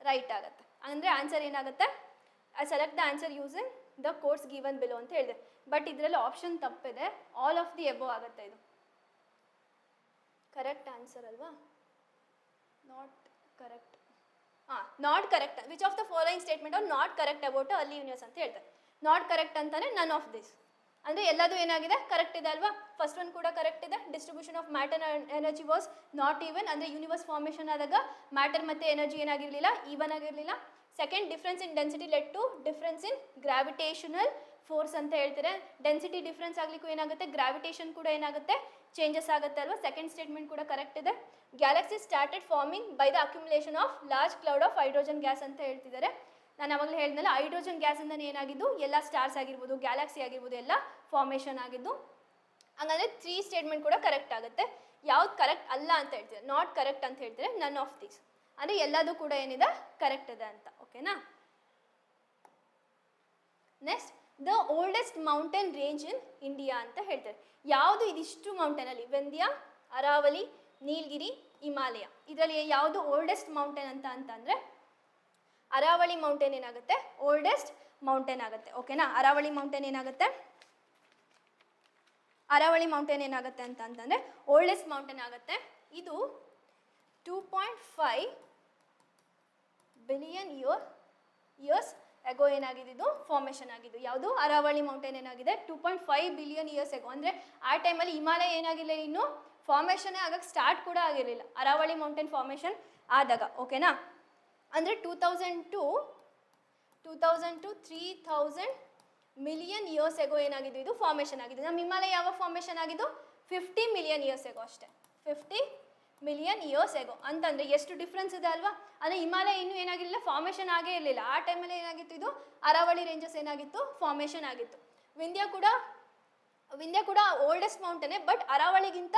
ರೈಟ್ ಆಗುತ್ತೆ. ಅಂದರೆ ಆನ್ಸರ್ ಏನಾಗುತ್ತೆ, I select the answer using the codes given below ಅಂತ ಹೇಳಿದೆ. ಬಟ್ ಇದರಲ್ಲಿ ಆಪ್ಷನ್ ತಪ್ಪಿದೆ, ಆಲ್ ಆಫ್ ದಿ ಎಬೋ ಆಗುತ್ತೆ. ಇದು ಕರೆಕ್ಟ್ ಆನ್ಸರ್ ಅಲ್ವಾ? Not correct. Not correct. Which of the following statement are not correct about early universe ಅಂತ ಹೇಳ್ತಾರೆ. Not correct ಅಂತಾನೆ ನನ್ ಆಫ್ ದಿಸ್. ಅಂದರೆ ಎಲ್ಲದೂ ಏನಾಗಿದೆ, ಕರೆಕ್ಟ್ ಇದೆ ಅಲ್ವಾ? ಫಸ್ಟ್ ಒನ್ ಕೂಡ ಕರೆಕ್ಟ್ ಇದೆ. Distribution of matter energy was not even. ಅಂದರೆ ಯೂನಿವರ್ಸ್ ಫಾರ್ಮೇಷನ್ ಆದಾಗ ಮ್ಯಾಟರ್ ಮತ್ತು ಎನರ್ಜಿ ಏನಾಗಿರಲಿಲ್ಲ, ಈವನ್ ಆಗಿರಲಿಲ್ಲ. Second, difference in density led to difference in gravitational force ಅಂತ ಹೇಳ್ತಾರೆ. ಡೆನ್ಸಿಟಿ ಡಿಫ್ರೆನ್ಸ್ ಆಗಲಿಕ್ಕೂ ಏನಾಗುತ್ತೆ, ಗ್ರಾವಿಟೇಷನ್ ಕೂಡ ಏನಾಗುತ್ತೆ, ಚೇಂಜಸ್ ಆಗುತ್ತೆ ಅಲ್ವಾ? ಸೆಕೆಂಡ್ ಸ್ಟೇಟ್ಮೆಂಟ್ ಕೂಡ ಕರೆಕ್ಟ್ ಇದೆ. Galaxy started farming by the accumulation of large cloud of hydrogen gas ಅಂತ ಹೇಳ್ತಿದ್ದಾರೆ. ನಾನು ಅವಾಗಲೇ ಹೇಳಿದ್ನಲ್ಲ, ಹೈಡ್ರೋಜನ್ ಗ್ಯಾಸಿಂದನೇ ಏನಾಗಿದ್ದು, ಎಲ್ಲ ಸ್ಟಾರ್ಸ್ ಆಗಿರ್ಬೋದು, ಗ್ಯಾಲಕ್ಸಿ ಆಗಿರ್ಬೋದು, ಎಲ್ಲ ಫಾರ್ಮೇಷನ್ ಆಗಿದ್ದು. ಹಂಗಂದರೆ 3 ಸ್ಟೇಟ್ಮೆಂಟ್ ಕೂಡ ಕರೆಕ್ಟ್ ಆಗುತ್ತೆ. ಯಾವ್ದು ಕರೆಕ್ಟ್ ಅಲ್ಲ ಅಂತ ಹೇಳ್ತಾರೆ, ನಾಟ್ ಕರೆಕ್ಟ್ ಅಂತ ಹೇಳ್ತಾರೆ, ನನ್ ಆಫ್ ದೀಸ್. ಅಂದರೆ ಎಲ್ಲದೂ ಕೂಡ ಏನಿದೆ, ಕರೆಕ್ಟ್ ಇದೆ ಅಂತ. ಓಕೆನಾ? Next, the oldest mountain range in India ಅಂತ ಹೇಳ್ತಾರೆ. ಯಾವುದು ಇದಿಷ್ಟು ಮೌಂಟೇನಲ್ಲಿ, ವಿಂಧ್ಯ, ಅರಾವಲಿ, ನೀಲಗಿರಿ, ಹಿಮಾಲಯ, ಇದರಲ್ಲಿ ಯಾವುದು ಓಲ್ಡೆಸ್ಟ್ ಮೌಂಟೇನ್ ಅಂತಂದರೆ ಅರಾವಳಿ ಮೌಂಟೇನ್ ಏನಾಗುತ್ತೆ, ಓಲ್ಡೆಸ್ಟ್ ಮೌಂಟೇನ್ ಆಗುತ್ತೆ. ಓಕೆನಾ? ಅರಾವಳಿ ಮೌಂಟೇನ್ ಏನಾಗುತ್ತೆ, ಅರಾವಳಿ ಮೌಂಟೇನ್ ಏನಾಗುತ್ತೆ ಅಂತಂದರೆ ಓಲ್ಡೆಸ್ಟ್ ಮೌಂಟೇನ್ ಆಗುತ್ತೆ. ಇದು 2.5 ಬಿಲಿಯನ್ ಇಯರ್ಸ್ ಎಗೋ ಏನಾಗಿದೆ, ಇದು ಫಾರ್ಮೇಷನ್ ಆಗಿದ್ದು. ಯಾವುದು? ಅರಾವಳಿ ಮೌಂಟೇನ್ ಏನಾಗಿದೆ 2.5 ಬಿಲಿಯನ್ ಇಯರ್ಸ್ ಎಗೋ. ಅಂದರೆ ಆ ಟೈಮಲ್ಲಿ ಹಿಮಾಲಯ ಏನಾಗಿಲ್ಲ, ಇನ್ನು ಫಾರ್ಮೇಷನ್ನೇ ಆಗಕ್ಕೆ ಸ್ಟಾರ್ಟ್ ಕೂಡ ಆಗಿರಲಿಲ್ಲ, ಅರಾವಳಿ ಮೌಂಟೇನ್ ಫಾರ್ಮೇಷನ್ ಆದಾಗ. ಓಕೆನಾ? ಅಂದರೆ 2000 to 3000 ಮಿಲಿಯನ್ ಇಯರ್ಸ್ ಎಗೋ ಏನಾಗಿದ್ದು, ಇದು ಫಾರ್ಮೇಷನ್ ಆಗಿದ್ದು. ನಮ್ಮ ಹಿಮಾಲಯ ಯಾವಾಗ ಫಾರ್ಮೇಷನ್ ಆಗಿದ್ದು? 50 ಮಿಲಿಯನ್ ಇಯರ್ಸ್ ಎಗೋ ಅಷ್ಟೇ. 50 ಮಿಲಿಯನ್ ಇಯರ್ಸ್ ಎಗೋ ಅಂತಂದರೆ ಎಷ್ಟು ಡಿಫ್ರೆನ್ಸ್ ಇದೆ ಅಲ್ವಾ? ಅಂದರೆ ಹಿಮಾಲಯ ಇನ್ನೂ ಏನಾಗಿರಲಿಲ್ಲ, ಫಾರ್ಮೇಷನ್ ಆಗೇ ಇರಲಿಲ್ಲ. ಆ ಟೈಮಲ್ಲಿ ಏನಾಗಿತ್ತು, ಇದು ಅರಾವಳಿ ರೇಂಜಸ್ ಏನಾಗಿತ್ತು, ಫಾರ್ಮೇಷನ್ ಆಗಿತ್ತು. ವಿಂಧ್ಯ ಕೂಡ ಓಲ್ಡೆಸ್ಟ್ ಮೌಂಟೇನೆ, ಬಟ್ ಅರಾವಳಿಗಿಂತ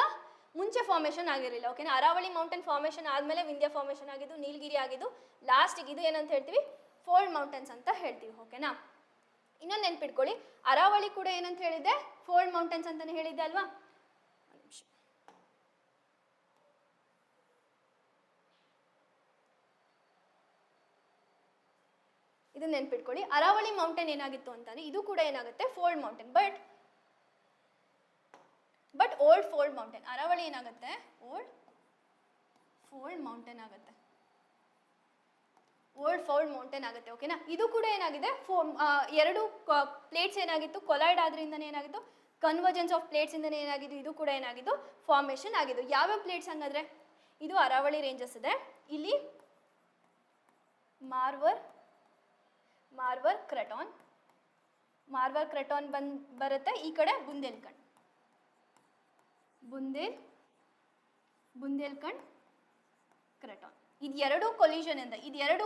ಮುಂಚೆ ಫಾರ್ಮೇಷನ್ ಆಗಿರಲಿಲ್ಲ. ಓಕೆನಾ? ಅರಾವಳಿ ಮೌಂಟೇನ್ ಫಾರ್ಮೇಷನ್ ಆದಮೇಲೆ ವಿಂಧ್ಯ ಫಾರ್ಮೇಷನ್ ಆಗಿದ್ದು, ನೀಲಗಿರಿ ಆಗಿದ್ದು, ಲಾಸ್ಟಿಗೆ ಇದು ಏನಂತ ಹೇಳ್ತೀವಿ, ಫೋಲ್ಡ್ ಮೌಂಟೇನ್ಸ್ ಅಂತ ಹೇಳ್ತೀವಿ. ಓಕೆನಾ? ಇನ್ನೊಂದು ನೆನ್ಪಿಟ್ಕೊಳ್ಳಿ, ಅರಾವಳಿ ಕೂಡ ಏನಂತ ಹೇಳಿದ್ದೆ, ಫೋಲ್ಡ್ ಮೌಂಟೇನ್ಸ್ ಅಂತಾನೆ ಹೇಳಿದ್ದೆ ಅಲ್ವಾ? ಇದನ್ನ ನೆನ್ಪಿಟ್ಕೊಳ್ಳಿ, ಅರಾವಳಿ ಮೌಂಟೇನ್ ಏನಾಗಿತ್ತು ಅಂತಾನೆ ಇದು ಕೂಡ ಏನಾಗುತ್ತೆ, fold mountain, but old fold mountain. Aravalli ಏನಾಗುತ್ತೆ, ಓಲ್ಡ್ ಫೋಲ್ಡ್ ಮೌಂಟೇನ್ ಆಗುತ್ತೆ, ಓಲ್ಡ್ ಫೋಲ್ಡ್ ಮೌಂಟೇನ್ ಆಗುತ್ತೆ. ಓಕೆನಾ? ಇದು ಕೂಡ ಏನಾಗಿದೆ, ಎರಡು ಪ್ಲೇಟ್ಸ್ ಏನಾಗಿತ್ತು, ಕೊಲೈಡ್ ಆದ್ರಿಂದನೇ ಏನಾಗಿತ್ತು, ಕನ್ವರ್ಜೆನ್ಸ್ ಆಫ್ ಪ್ಲೇಟ್ಸ್ ಇಂದನೇ ಏನಾಗಿದ್ದು, ಇದು ಕೂಡ ಏನಾಗಿದ್ದು, ಫಾರ್ಮೇಷನ್ ಆಗಿದ್ದು. ಯಾವ್ಯಾವ ಪ್ಲೇಟ್ಸ್ ಹಂಗಾದ್ರೆ? ಇದು ಅರಾವಳಿ ರೇಂಜಸ್ ಇದೆ, ಇಲ್ಲಿ ಮಾರ್ವರ್ ಕ್ರೆಟಾನ್ ಬರುತ್ತೆ, ಈ ಕಡೆ ಬುಂದೇಲ್ಖಂಡ್ ಕ್ರೆಟಾನ್. ಇದೆರಡು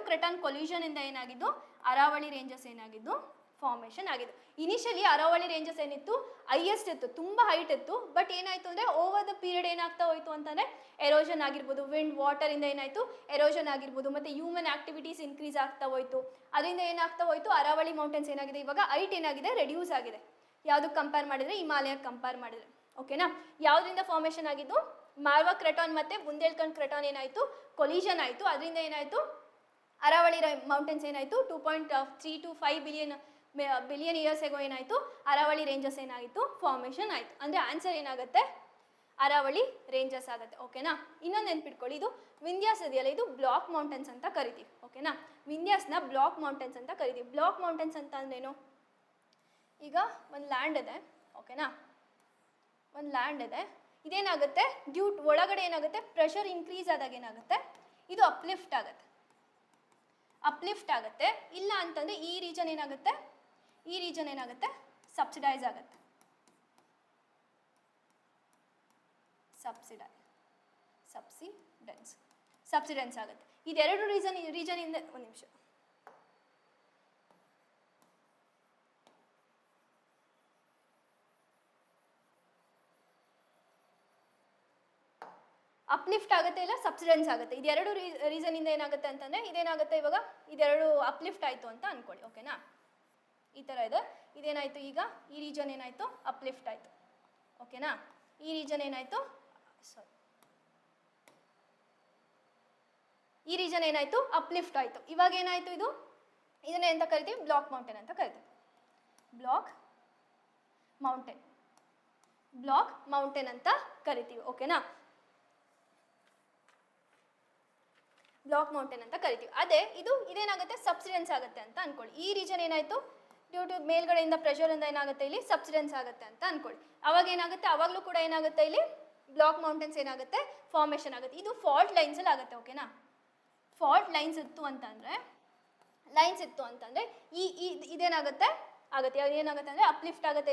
ಕ್ರೆಟಾನ್ ಕೊಲ್ಯೂಷನ್ ಇಂದ ಏನಾಗಿದ್ದು, ಅರಾವಳಿ ರೇಂಜಸ್ ಏನಾಗಿದ್ದು, ಫಾರ್ಮೇಷನ್ ಆಗಿದ್ದು. ಇನಿಷಿಯಲಿ ಅರಾವಳಿ ರೇಂಜಸ್ ಏನಿತ್ತು, ಹೈಯೆಸ್ಟ್ ಇತ್ತು, ತುಂಬಾ ಹೈಟ್ ಇತ್ತು. ಬಟ್ ಏನಾಯ್ತು ಅಂದ್ರೆ ಓವರ್ ದ ಪೀರಿಯಡ್ ಏನಾಗ್ತಾ ಹೋಯ್ತು ಅಂತಂದ್ರೆ ಎರೋಷನ್ ಆಗಿರ್ಬೋದು, ವಿಂಡ್ ವಾಟರ್ ಇಂದ ಏನಾಯ್ತು, ಎರೋಷನ್ ಆಗಿರ್ಬೋದು, ಮತ್ತೆ ಹ್ಯೂಮನ್ ಆಕ್ಟಿವಿಟೀಸ್ ಇನ್ಕ್ರೀಸ್ ಆಗ್ತಾ ಹೋಯ್ತು. ಅದರಿಂದ ಏನಾಗ್ತಾ ಹೋಯ್ತು, ಅರಾವಳಿ ಮೌಂಟೇನ್ಸ್ ಏನಾಗಿದೆ, ಇವಾಗ ಹೈಟ್ ಏನಾಗಿದೆ, ರೆಡ್ಯೂಸ್ ಆಗಿದೆ. ಯಾವ್ದಕ್ಕೆ ಕಂಪೇರ್ ಮಾಡಿದ್ರೆ, ಹಿಮಾಲಯಕ್ಕೆ ಕಂಪೇರ್ ಮಾಡಿದ್ರೆ. ಓಕೆನಾ? ಯಾವ್ದ್ರಿಂದ ಫಾರ್ಮೇಷನ್ ಆಗಿದ್ದು, ಮಾರ್ವಾ ಕ್ರೆಟಾನ್ ಮತ್ತೆ ಬುಂದೇಲ್ಖಂಡ್ ಕ್ರೆಟಾನ್ ಏನಾಯ್ತು, ಕೊಲಿಷನ್ ಆಯ್ತು. ಅದರಿಂದ ಏನಾಯ್ತು, ಅರಾವಳಿ ಮೌಂಟೇನ್ಸ್ ಏನಾಯ್ತು, 2.3 to 5 ಬಿಲಿಯನ್ ಇಯರ್ಸ್ ಎಗೋ ಏನಾಯ್ತು, ಅರಾವಳಿ ರೇಂಜಸ್ ಏನಾಗಿತ್ತು, ಫಾರ್ಮೇಷನ್ ಆಯ್ತು. ಅಂದ್ರೆ ಆನ್ಸರ್ ಏನಾಗುತ್ತೆ, ಅರಾವಳಿ ರೇಂಜಸ್ ಆಗುತ್ತೆ. ಓಕೆನಾ? ಇನ್ನೊಂದು ನೆನ್ಪಿಟ್ಕೊಳ್ಳಿ, ಇದು ವಿಂಧ್ಯಾಸ್ ಇದೆಯಲ್ಲ, ಇದು ಬ್ಲಾಕ್ ಮೌಂಟೇನ್ಸ್ ಅಂತ ಕರಿತೀವಿ. ಓಕೆನಾ? ವಿಂಧ್ಯಾಸ್ನ ಬ್ಲಾಕ್ ಮೌಂಟೇನ್ಸ್ ಅಂತ ಕರಿತೀವಿ. ಬ್ಲಾಕ್ ಮೌಂಟೇನ್ಸ್ ಅಂತ ಅಂದ್ರೇನು? ಈಗ ಒಂದು ಲ್ಯಾಂಡ್ ಇದೆ. ಓಕೆನಾ? ಒಂದು ಲ್ಯಾಂಡ್ ಇದೆ, ಇದೇನಾಗುತ್ತೆ, ಒಳಗಡೆ ಏನಾಗುತ್ತೆ, ಪ್ರೆಷರ್ ಇನ್ಕ್ರೀಸ್ ಆದಾಗ ಏನಾಗುತ್ತೆ, ಇದು ಅಪ್ಲಿಫ್ಟ್ ಆಗುತ್ತೆ. ಇಲ್ಲ ಅಂತಂದ್ರೆ ಈ ರೀಜನ್ ಏನಾಗುತ್ತೆ, ಸಬ್ಸಿಡೈಸ್ ಆಗುತ್ತೆ. ಸಬ್ಸಿಡೆನ್ಸ್ ಆಗುತ್ತೆ. ಇದೆರಡು ರೀಜನ್ ಇಂದ ಒಂದು ನಿಮಿಷ. ಅಪ್ಲಿಫ್ಟ್ ಆಗುತ್ತೆ, ಇಲ್ಲ ಸಬ್ಸಿಡೆನ್ಸ್ ಆಗುತ್ತೆ. ಇದೆರಡು ರೀಸನ್ ಇಂದ ಏನಾಗುತ್ತೆ ಅಂತಂದ್ರೆ, ಇದೇನಾಗುತ್ತೆ, ಇವಾಗ ಇದೆರಡು ಅಪ್ಲಿಫ್ಟ್ ಆಯ್ತು ಅಂತ ಅನ್ಕೊಳ್ಳಿ. ಓಕೆನಾ? ಈ ತರ ಇದೆ. ಇದೇನಾಯ್ತು, ಈಗ ಈ ರೀಜನ್ ಏನಾಯ್ತು, ಅಪ್ಲಿಫ್ಟ್ ಆಯ್ತು. ಓಕೆನಾ? ಈ ರೀಜನ್ ಏನಾಯ್ತು, ಅಪ್ಲಿಫ್ಟ್ ಆಯ್ತು. ಇವಾಗ ಏನಾಯ್ತು, ಇದನ್ನ ಎಂತ ಕರಿತೀವಿ, ಬ್ಲಾಕ್ ಮೌಂಟೇನ್ ಅಂತ ಕರಿತೀವಿ. ಬ್ಲಾಕ್ ಮೌಂಟೇನ್ ಅಂತ ಕರಿತೀವಿ. ಓಕೆನಾ? ಬ್ಲಾಕ್ ಮೌಂಟೇನ್ ಅಂತ ಕರಿತೀವಿ. ಇದೇನಾಗುತ್ತೆ, ಸಬ್ಸಿಡೆನ್ಸ್ ಆಗುತ್ತೆ ಅಂತ ಅನ್ಕೊಳ್ಳಿ. ಈ ರೀಜನ್ ಏನಾಯ್ತು, ಡ್ಯೂ ಟು ಮೇಲ್ಗಡೆಯಿಂದ ಪ್ರೆಷರ್ ಇಂದ ಏನಾಗುತ್ತೆ, ಇಲ್ಲಿ ಸಬ್ಸಿಡೆನ್ಸ್ ಆಗುತ್ತೆ ಅಂತ ಅನ್ಕೊಳ್ಳಿ. ಅವಾಗ ಏನಾಗುತ್ತೆ, ಅವಾಗಲೂ ಕೂಡ ಏನಾಗುತ್ತೆ, ಇಲ್ಲಿ ಬ್ಲಾಕ್ ಮೌಂಟೇನ್ಸ್ ಏನಾಗುತ್ತೆ, ಫಾರ್ಮೇಷನ್ ಆಗುತ್ತೆ. ಇದು ಫಾಲ್ಟ್ ಲೈನ್ಸ್ ಅಲ್ಲಿ ಆಗುತ್ತೆ. ಓಕೆನಾ? ಫಾಲ್ಟ್ ಲೈನ್ಸ್ ಇತ್ತು ಅಂತಂದ್ರೆ ಇದೇನಾಗುತ್ತೆ ಏನಾಗುತ್ತೆ ಅಂದ್ರೆ ಅಪ್ಲಿಫ್ಟ್ ಆಗುತ್ತೆ,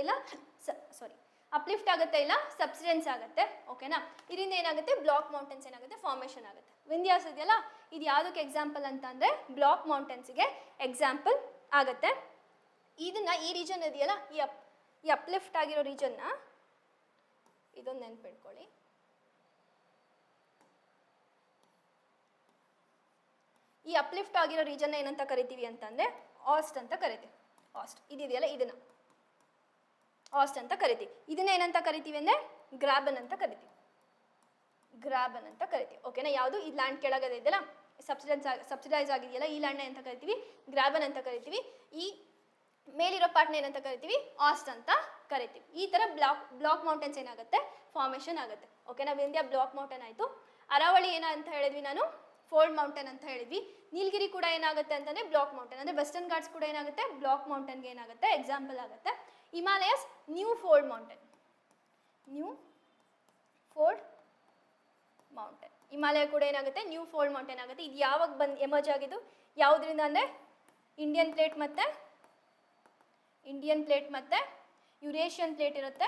ಇಲ್ಲ ಸಬ್ಸಿಡೆನ್ಸ್ ಆಗುತ್ತೆ. ಓಕೆನಾ? ಇದರಿಂದ ಏನಾಗುತ್ತೆ, ಬ್ಲಾಕ್ ಮೌಂಟೇನ್ಸ್ ಏನಾಗುತ್ತೆ, ಫಾರ್ಮೇಷನ್ ಆಗುತ್ತೆ. ವಿಂಧ್ಯಾಸ್ ಇದೆಯಲ್ಲ, ಇದು ಯಾವುದಕ್ಕೆ ಎಕ್ಸಾಂಪಲ್ ಅಂತ ಅಂದ್ರೆ ಬ್ಲಾಕ್ ಮೌಂಟೇನ್ಸ್ಗೆ ಎಕ್ಸಾಂಪಲ್ ಆಗುತ್ತೆ. ಇದನ್ನ ಈ ರೀಜನ್ ಇದೆಯಲ್ಲ, ಈ ಅಪ್ಲಿಫ್ಟ್ ಆಗಿರೋ ರೀಜನ್ನ ಇದೊಂದು ನೆನ್ಪಿಟ್ಕೊಳ್ಳಿ. ಈ ಅಪ್ಲಿಫ್ಟ್ ಆಗಿರೋ ರೀಜನ್ ಏನಂತ ಕರಿತೀವಿ ಅಂತಂದ್ರೆ ಆಸ್ಟ್ ಅಂತ ಕರಿತೀವಿ. ಆಸ್ಟ್ ಇದೆಯಲ್ಲ, ಇದನ್ನ ಆಸ್ಟ್ ಅಂತ ಕರಿತೀವಿ. ಇದನ್ನ ಏನಂತ ಕರಿತೀವಿ ಅಂದ್ರೆ ಗ್ರಾಬನ್ ಅಂತ ಕರಿತೀವಿ. ಓಕೆನಾ? ಯಾವುದು ಈ ಲ್ಯಾಂಡ್ ಕೆಳಗಡೆ ಇದೆಯಲ್ಲ, ಸಬ್ಸಿಡೈಸ್ ಆಗಿದೆಯಲ್ಲ, ಈ ಲ್ಯಾಂಡ್ ಅಂತ ಕರಿತೀವಿ ಗ್ರಾಬನ್ ಅಂತ ಕರಿತೀವಿ. ಈ ಮೇಲಿರೋ ಪಾರ್ಟ್ನ ಏನಂತ ಕರಿತೀವಿ, ಆಸ್ಟ್ ಅಂತ ಕರಿತೀವಿ. ಈ ಥರ ಬ್ಲಾಕ್ ಮೌಂಟೇನ್ಸ್ ಏನಾಗುತ್ತೆ ಫಾರ್ಮೇಷನ್ ಆಗುತ್ತೆ. ಓಕೆನಾ, ವಿಂಧ್ಯ ಬ್ಲಾಕ್ ಮೌಂಟೇನ್ ಆಯಿತು. ಅರಾವಳಿ ಅಂತ ಹೇಳಿದ್ವಿ ನಾನು, ಫೋಲ್ಡ್ ಮೌಂಟೇನ್ ಅಂತ ಹೇಳಿದ್ವಿ. ನೀಲಗಿರಿ ಕೂಡ ಏನಾಗುತ್ತೆ ಅಂತಂದರೆ ಬ್ಲಾಕ್ ಮೌಂಟೇನ್, ಅಂದರೆ ವೆಸ್ಟರ್ನ್ ಘಾಟ್ಸ್ ಕೂಡ ಏನಾಗುತ್ತೆ ಬ್ಲಾಕ್ ಮೌಂಟೇನ್ಗೆ ಏನಾಗುತ್ತೆ ಎಕ್ಸಾಂಪಲ್ ಆಗುತ್ತೆ. Himalayas new fold mountain, new fold mountain. Himalaya ಕೂಡ ಏನಾಗುತ್ತೆ ನ್ಯೂ ಫೋಲ್ಡ್ ಮೌಂಟೇನ್ ಆಗುತ್ತೆ. ಇದು ಯಾವಾಗ ಎಮರ್ಜ್ ಆಗಿದ್ದು, ಯಾವುದರಿಂದ ಅಂದರೆ ಇಂಡಿಯನ್ ಪ್ಲೇಟ್ ಮತ್ತು ಯುರೇಷಿಯನ್ ಪ್ಲೇಟ್ ಇರುತ್ತೆ.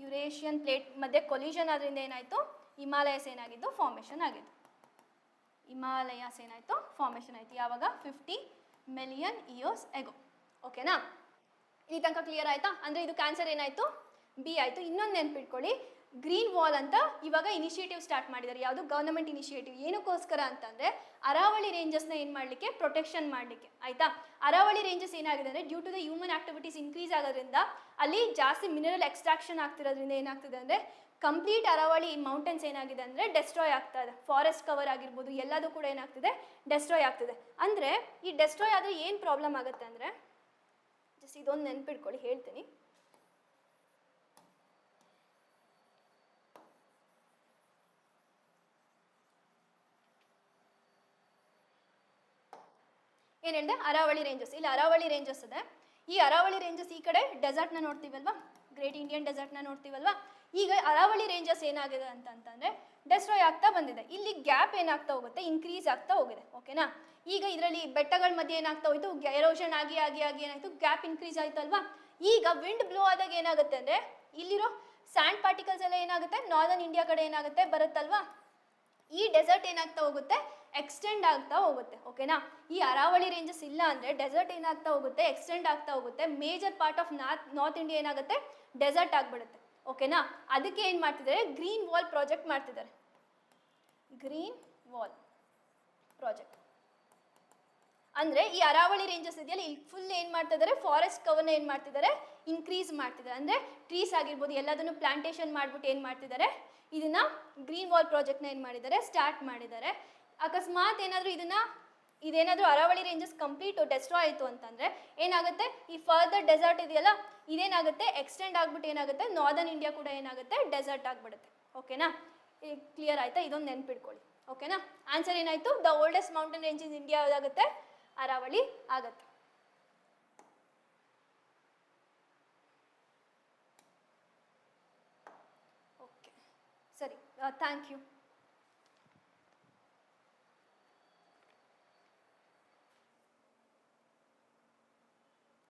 ಯುರೇಷಿಯನ್ ಪ್ಲೇಟ್ ಮಧ್ಯೆ ಕೊಲ್ಯೂಷನ್ ಆದ್ರಿಂದ ಏನಾಯಿತು ಹಿಮಾಲಯಸ್ ಏನಾಗಿದ್ದು ಫಾರ್ಮೇಷನ್ ಆಗಿದ್ದು. ಹಿಮಾಲಯಸ್ ಏನಾಯಿತು ಫಾರ್ಮೇಷನ್ ಆಯಿತು ಯಾವಾಗ 50 ಮಿಲಿಯನ್ ಇಯರ್ಸ್ ಎಗೋ. ಓಕೆನಾ, ಇಲ್ಲಿ ತನಕ ಕ್ಲಿಯರ್ ಆಯಿತಾ? ಅಂದರೆ ಇದು ಕ್ಯಾನ್ಸರ್ ಏನಾಯಿತು ಬಿ ಆಯಿತು. ಇನ್ನೊಂದು ನೆನ್ಪಿಟ್ಕೊಳ್ಳಿ, ಗ್ರೀನ್ ವಾಲ್ ಅಂತ ಇವಾಗ ಇನಿಷಿಯೇಟಿವ್ ಸ್ಟಾರ್ಟ್ ಮಾಡಿದ್ದಾರೆ. ಯಾವುದು ಗವರ್ನಮೆಂಟ್ ಇನಿಷಿಯೇಟಿವ್. ಏನಕ್ಕೋಸ್ಕರ ಅಂತಂದರೆ ಅರಾವಳಿ ರೇಂಜಸ್ನ ಏನು ಮಾಡಲಿಕ್ಕೆ ಪ್ರೊಟೆಕ್ಷನ್ ಮಾಡಲಿಕ್ಕೆ. ಆಯಿತಾ, ಅರಾವಳಿ ರೇಂಜಸ್ ಏನಾಗಿದೆ ಅಂದರೆ due to the human activities increase ಆಗೋದ್ರಿಂದ ಅಲ್ಲಿ ಜಾಸ್ತಿ ಮಿನರಲ್ ಎಕ್ಸ್ಟ್ರಾಕ್ಷನ್ ಆಗ್ತಿರೋದ್ರಿಂದ ಏನಾಗ್ತಿದೆ ಅಂದರೆ ಕಂಪ್ಲೀಟ್ ಅರಾವಳಿ ಮೌಂಟೇನ್ಸ್ ಏನಾಗಿದೆ ಅಂದರೆ ಡೆಸ್ಟ್ರಾಯ್ ಆಗ್ತಾ ಇದೆ. ಫಾರೆಸ್ಟ್ ಕವರ್ ಆಗಿರ್ಬೋದು ಎಲ್ಲದೂ ಕೂಡ ಏನಾಗ್ತಿದೆ ಡೆಸ್ಟ್ರಾಯ್ ಆಗ್ತಿದೆ. ಅಂದರೆ ಈ ಡೆಸ್ಟ್ರಾಯ್ ಆದರೆ ಏನು ಪ್ರಾಬ್ಲಮ್ ಆಗುತ್ತೆ ಅಂದರೆ, ಜಸ್ಟ್ ಇದೊಂದು ನೆನ್ಪಿಟ್ಕೊಳ್ಳಿ ಹೇಳ್ತೀನಿ. ಏನು ಹೇಳಿದೆ, ಅರಾವಳಿ ರೇಂಜಸ್. ಇಲ್ಲಿ ಅರಾವಳಿ ರೇಂಜಸ್ ಇದೆ. ಈ ಅರಾವಳಿ ರೇಂಜಸ್ ಈ ಕಡೆ ಡೆಸರ್ಟ್ನ ನೋಡ್ತೀವಲ್ವಾ, ಗ್ರೇಟ್ ಇಂಡಿಯನ್ ಡೆಸರ್ಟ್ನ ನೋಡ್ತೀವಲ್ವಾ. ಈಗ ಅರಾವಳಿ ರೇಂಜಸ್ ಏನಾಗಿದೆ ಅಂತಂದರೆ ಡೆಸ್ಟ್ರಾಯ್ ಆಗ್ತಾ ಬಂದಿದೆ. ಇಲ್ಲಿ ಗ್ಯಾಪ್ ಏನಾಗ್ತಾ ಹೋಗುತ್ತೆ ಇನ್ಕ್ರೀಸ್ ಆಗ್ತಾ ಹೋಗಿದೆ. ಓಕೆನಾ, ಈಗ ಇದರಲ್ಲಿ ಬೆಟ್ಟಗಳ ಮಧ್ಯೆ ಏನಾಗ್ತಾ ಹೋಯ್ತು ಎರೋಷನ್ ಆಗಿ ಆಗಿ ಆಗಿ ಏನಾಯ್ತು ಗ್ಯಾಪ್ ಇನ್ಕ್ರೀಸ್ ಆಯ್ತು ಅಲ್ವಾ. ಈಗ ವಿಂಡ್ ಬ್ಲೋ ಆದಾಗ ಏನಾಗುತ್ತೆ ಅಂದರೆ ಇಲ್ಲಿರೋ ಸ್ಯಾಂಡ್ ಪಾರ್ಟಿಕಲ್ಸ್ ಎಲ್ಲ ಏನಾಗುತ್ತೆ ನಾರ್ದರ್ನ್ ಇಂಡಿಯಾ ಕಡೆ ಏನಾಗುತ್ತೆ ಬರುತ್ತಲ್ವಾ. ಈ ಡೆಸರ್ಟ್ ಏನಾಗ್ತಾ ಹೋಗುತ್ತೆ ಎಕ್ಸ್ಟೆಂಡ್ ಆಗ್ತಾ ಹೋಗುತ್ತೆ. ಓಕೆನಾ, ಈ ಅರಾವಳಿ ರೇಂಜಸ್ ಇಲ್ಲ ಅಂದರೆ ಡೆಸರ್ಟ್ ಏನಾಗ್ತಾ ಹೋಗುತ್ತೆ ಎಕ್ಸ್ಟೆಂಡ್ ಆಗ್ತಾ ಹೋಗುತ್ತೆ. Major part of north India ಏನಾಗುತ್ತೆ ಡೆಸರ್ಟ್ ಆಗಿಬಿಡುತ್ತೆ. ಓಕೆನಾ, ಅದಕ್ಕೆ ಏನು ಮಾಡ್ತಿದ್ದಾರೆ ಗ್ರೀನ್ ವಾಲ್ ಪ್ರಾಜೆಕ್ಟ್ ಮಾಡ್ತಿದ್ದಾರೆ. ಗ್ರೀನ್ ವಾಲ್ ಪ್ರಾಜೆಕ್ಟ್ ಅಂದರೆ ಈ ಅರಾವಳಿ ರೇಂಜಸ್ ಇದೆಯಲ್ಲ ಇಲ್ಲಿ ಫುಲ್ ಏನು ಮಾಡ್ತಿದ್ದಾರೆ ಫಾರೆಸ್ಟ್ ಕವರ್ನ ಏನು ಮಾಡ್ತಿದ್ದಾರೆ ಇನ್ಕ್ರೀಸ್ ಮಾಡ್ತಿದ್ದಾರೆ. ಅಂದರೆ ಟ್ರೀಸ್ ಆಗಿರ್ಬೋದು ಎಲ್ಲದನ್ನು ಪ್ಲಾಂಟೇಶನ್ ಮಾಡಿಬಿಟ್ಟು ಏನು ಮಾಡ್ತಿದ್ದಾರೆ ಇದನ್ನ ಗ್ರೀನ್ ವಾಲ್ ಪ್ರಾಜೆಕ್ಟ್ನ ಏನು ಮಾಡಿದ್ದಾರೆ ಸ್ಟಾರ್ಟ್ ಮಾಡಿದ್ದಾರೆ. ಅಕಸ್ಮಾತ್ ಏನಾದರೂ ಇದೇನಾದರೂ ಅರಾವಳಿ ರೇಂಜಸ್ ಕಂಪ್ಲೀಟ್ ಡೆಸ್ಟ್ರಾಯ್ ಆಯಿತು ಅಂತಂದರೆ ಏನಾಗುತ್ತೆ ಈ ಫರ್ದರ್ ಡೆಸರ್ಟ್ ಇದೆಯಲ್ಲ ಇದೇನಾಗುತ್ತೆ ಎಕ್ಸ್ಟೆಂಡ್ ಆಗಿಬಿಟ್ಟು ಏನಾಗುತ್ತೆ ನಾರ್ದರ್ನ್ ಇಂಡಿಯಾ ಕೂಡ ಏನಾಗುತ್ತೆ ಡೆಸರ್ಟ್ ಆಗಿಬಿಡುತ್ತೆ. ಓಕೆನಾ, ಕ್ಲಿಯರ್ ಆಯಿತಾ? ಇದೊಂದು ನೆನ್ಪಿಟ್ಕೊಳ್ಳಿ. ಓಕೆನಾ, ಆನ್ಸರ್ ಏನಾಯಿತು the oldest mountain range in India ಯಾವುದಾಗುತ್ತೆ ಅರಾವಳಿ ಆಗುತ್ತೆ. ಓಕೆ ಸರಿ, ಥ್ಯಾಂಕ್ ಯು.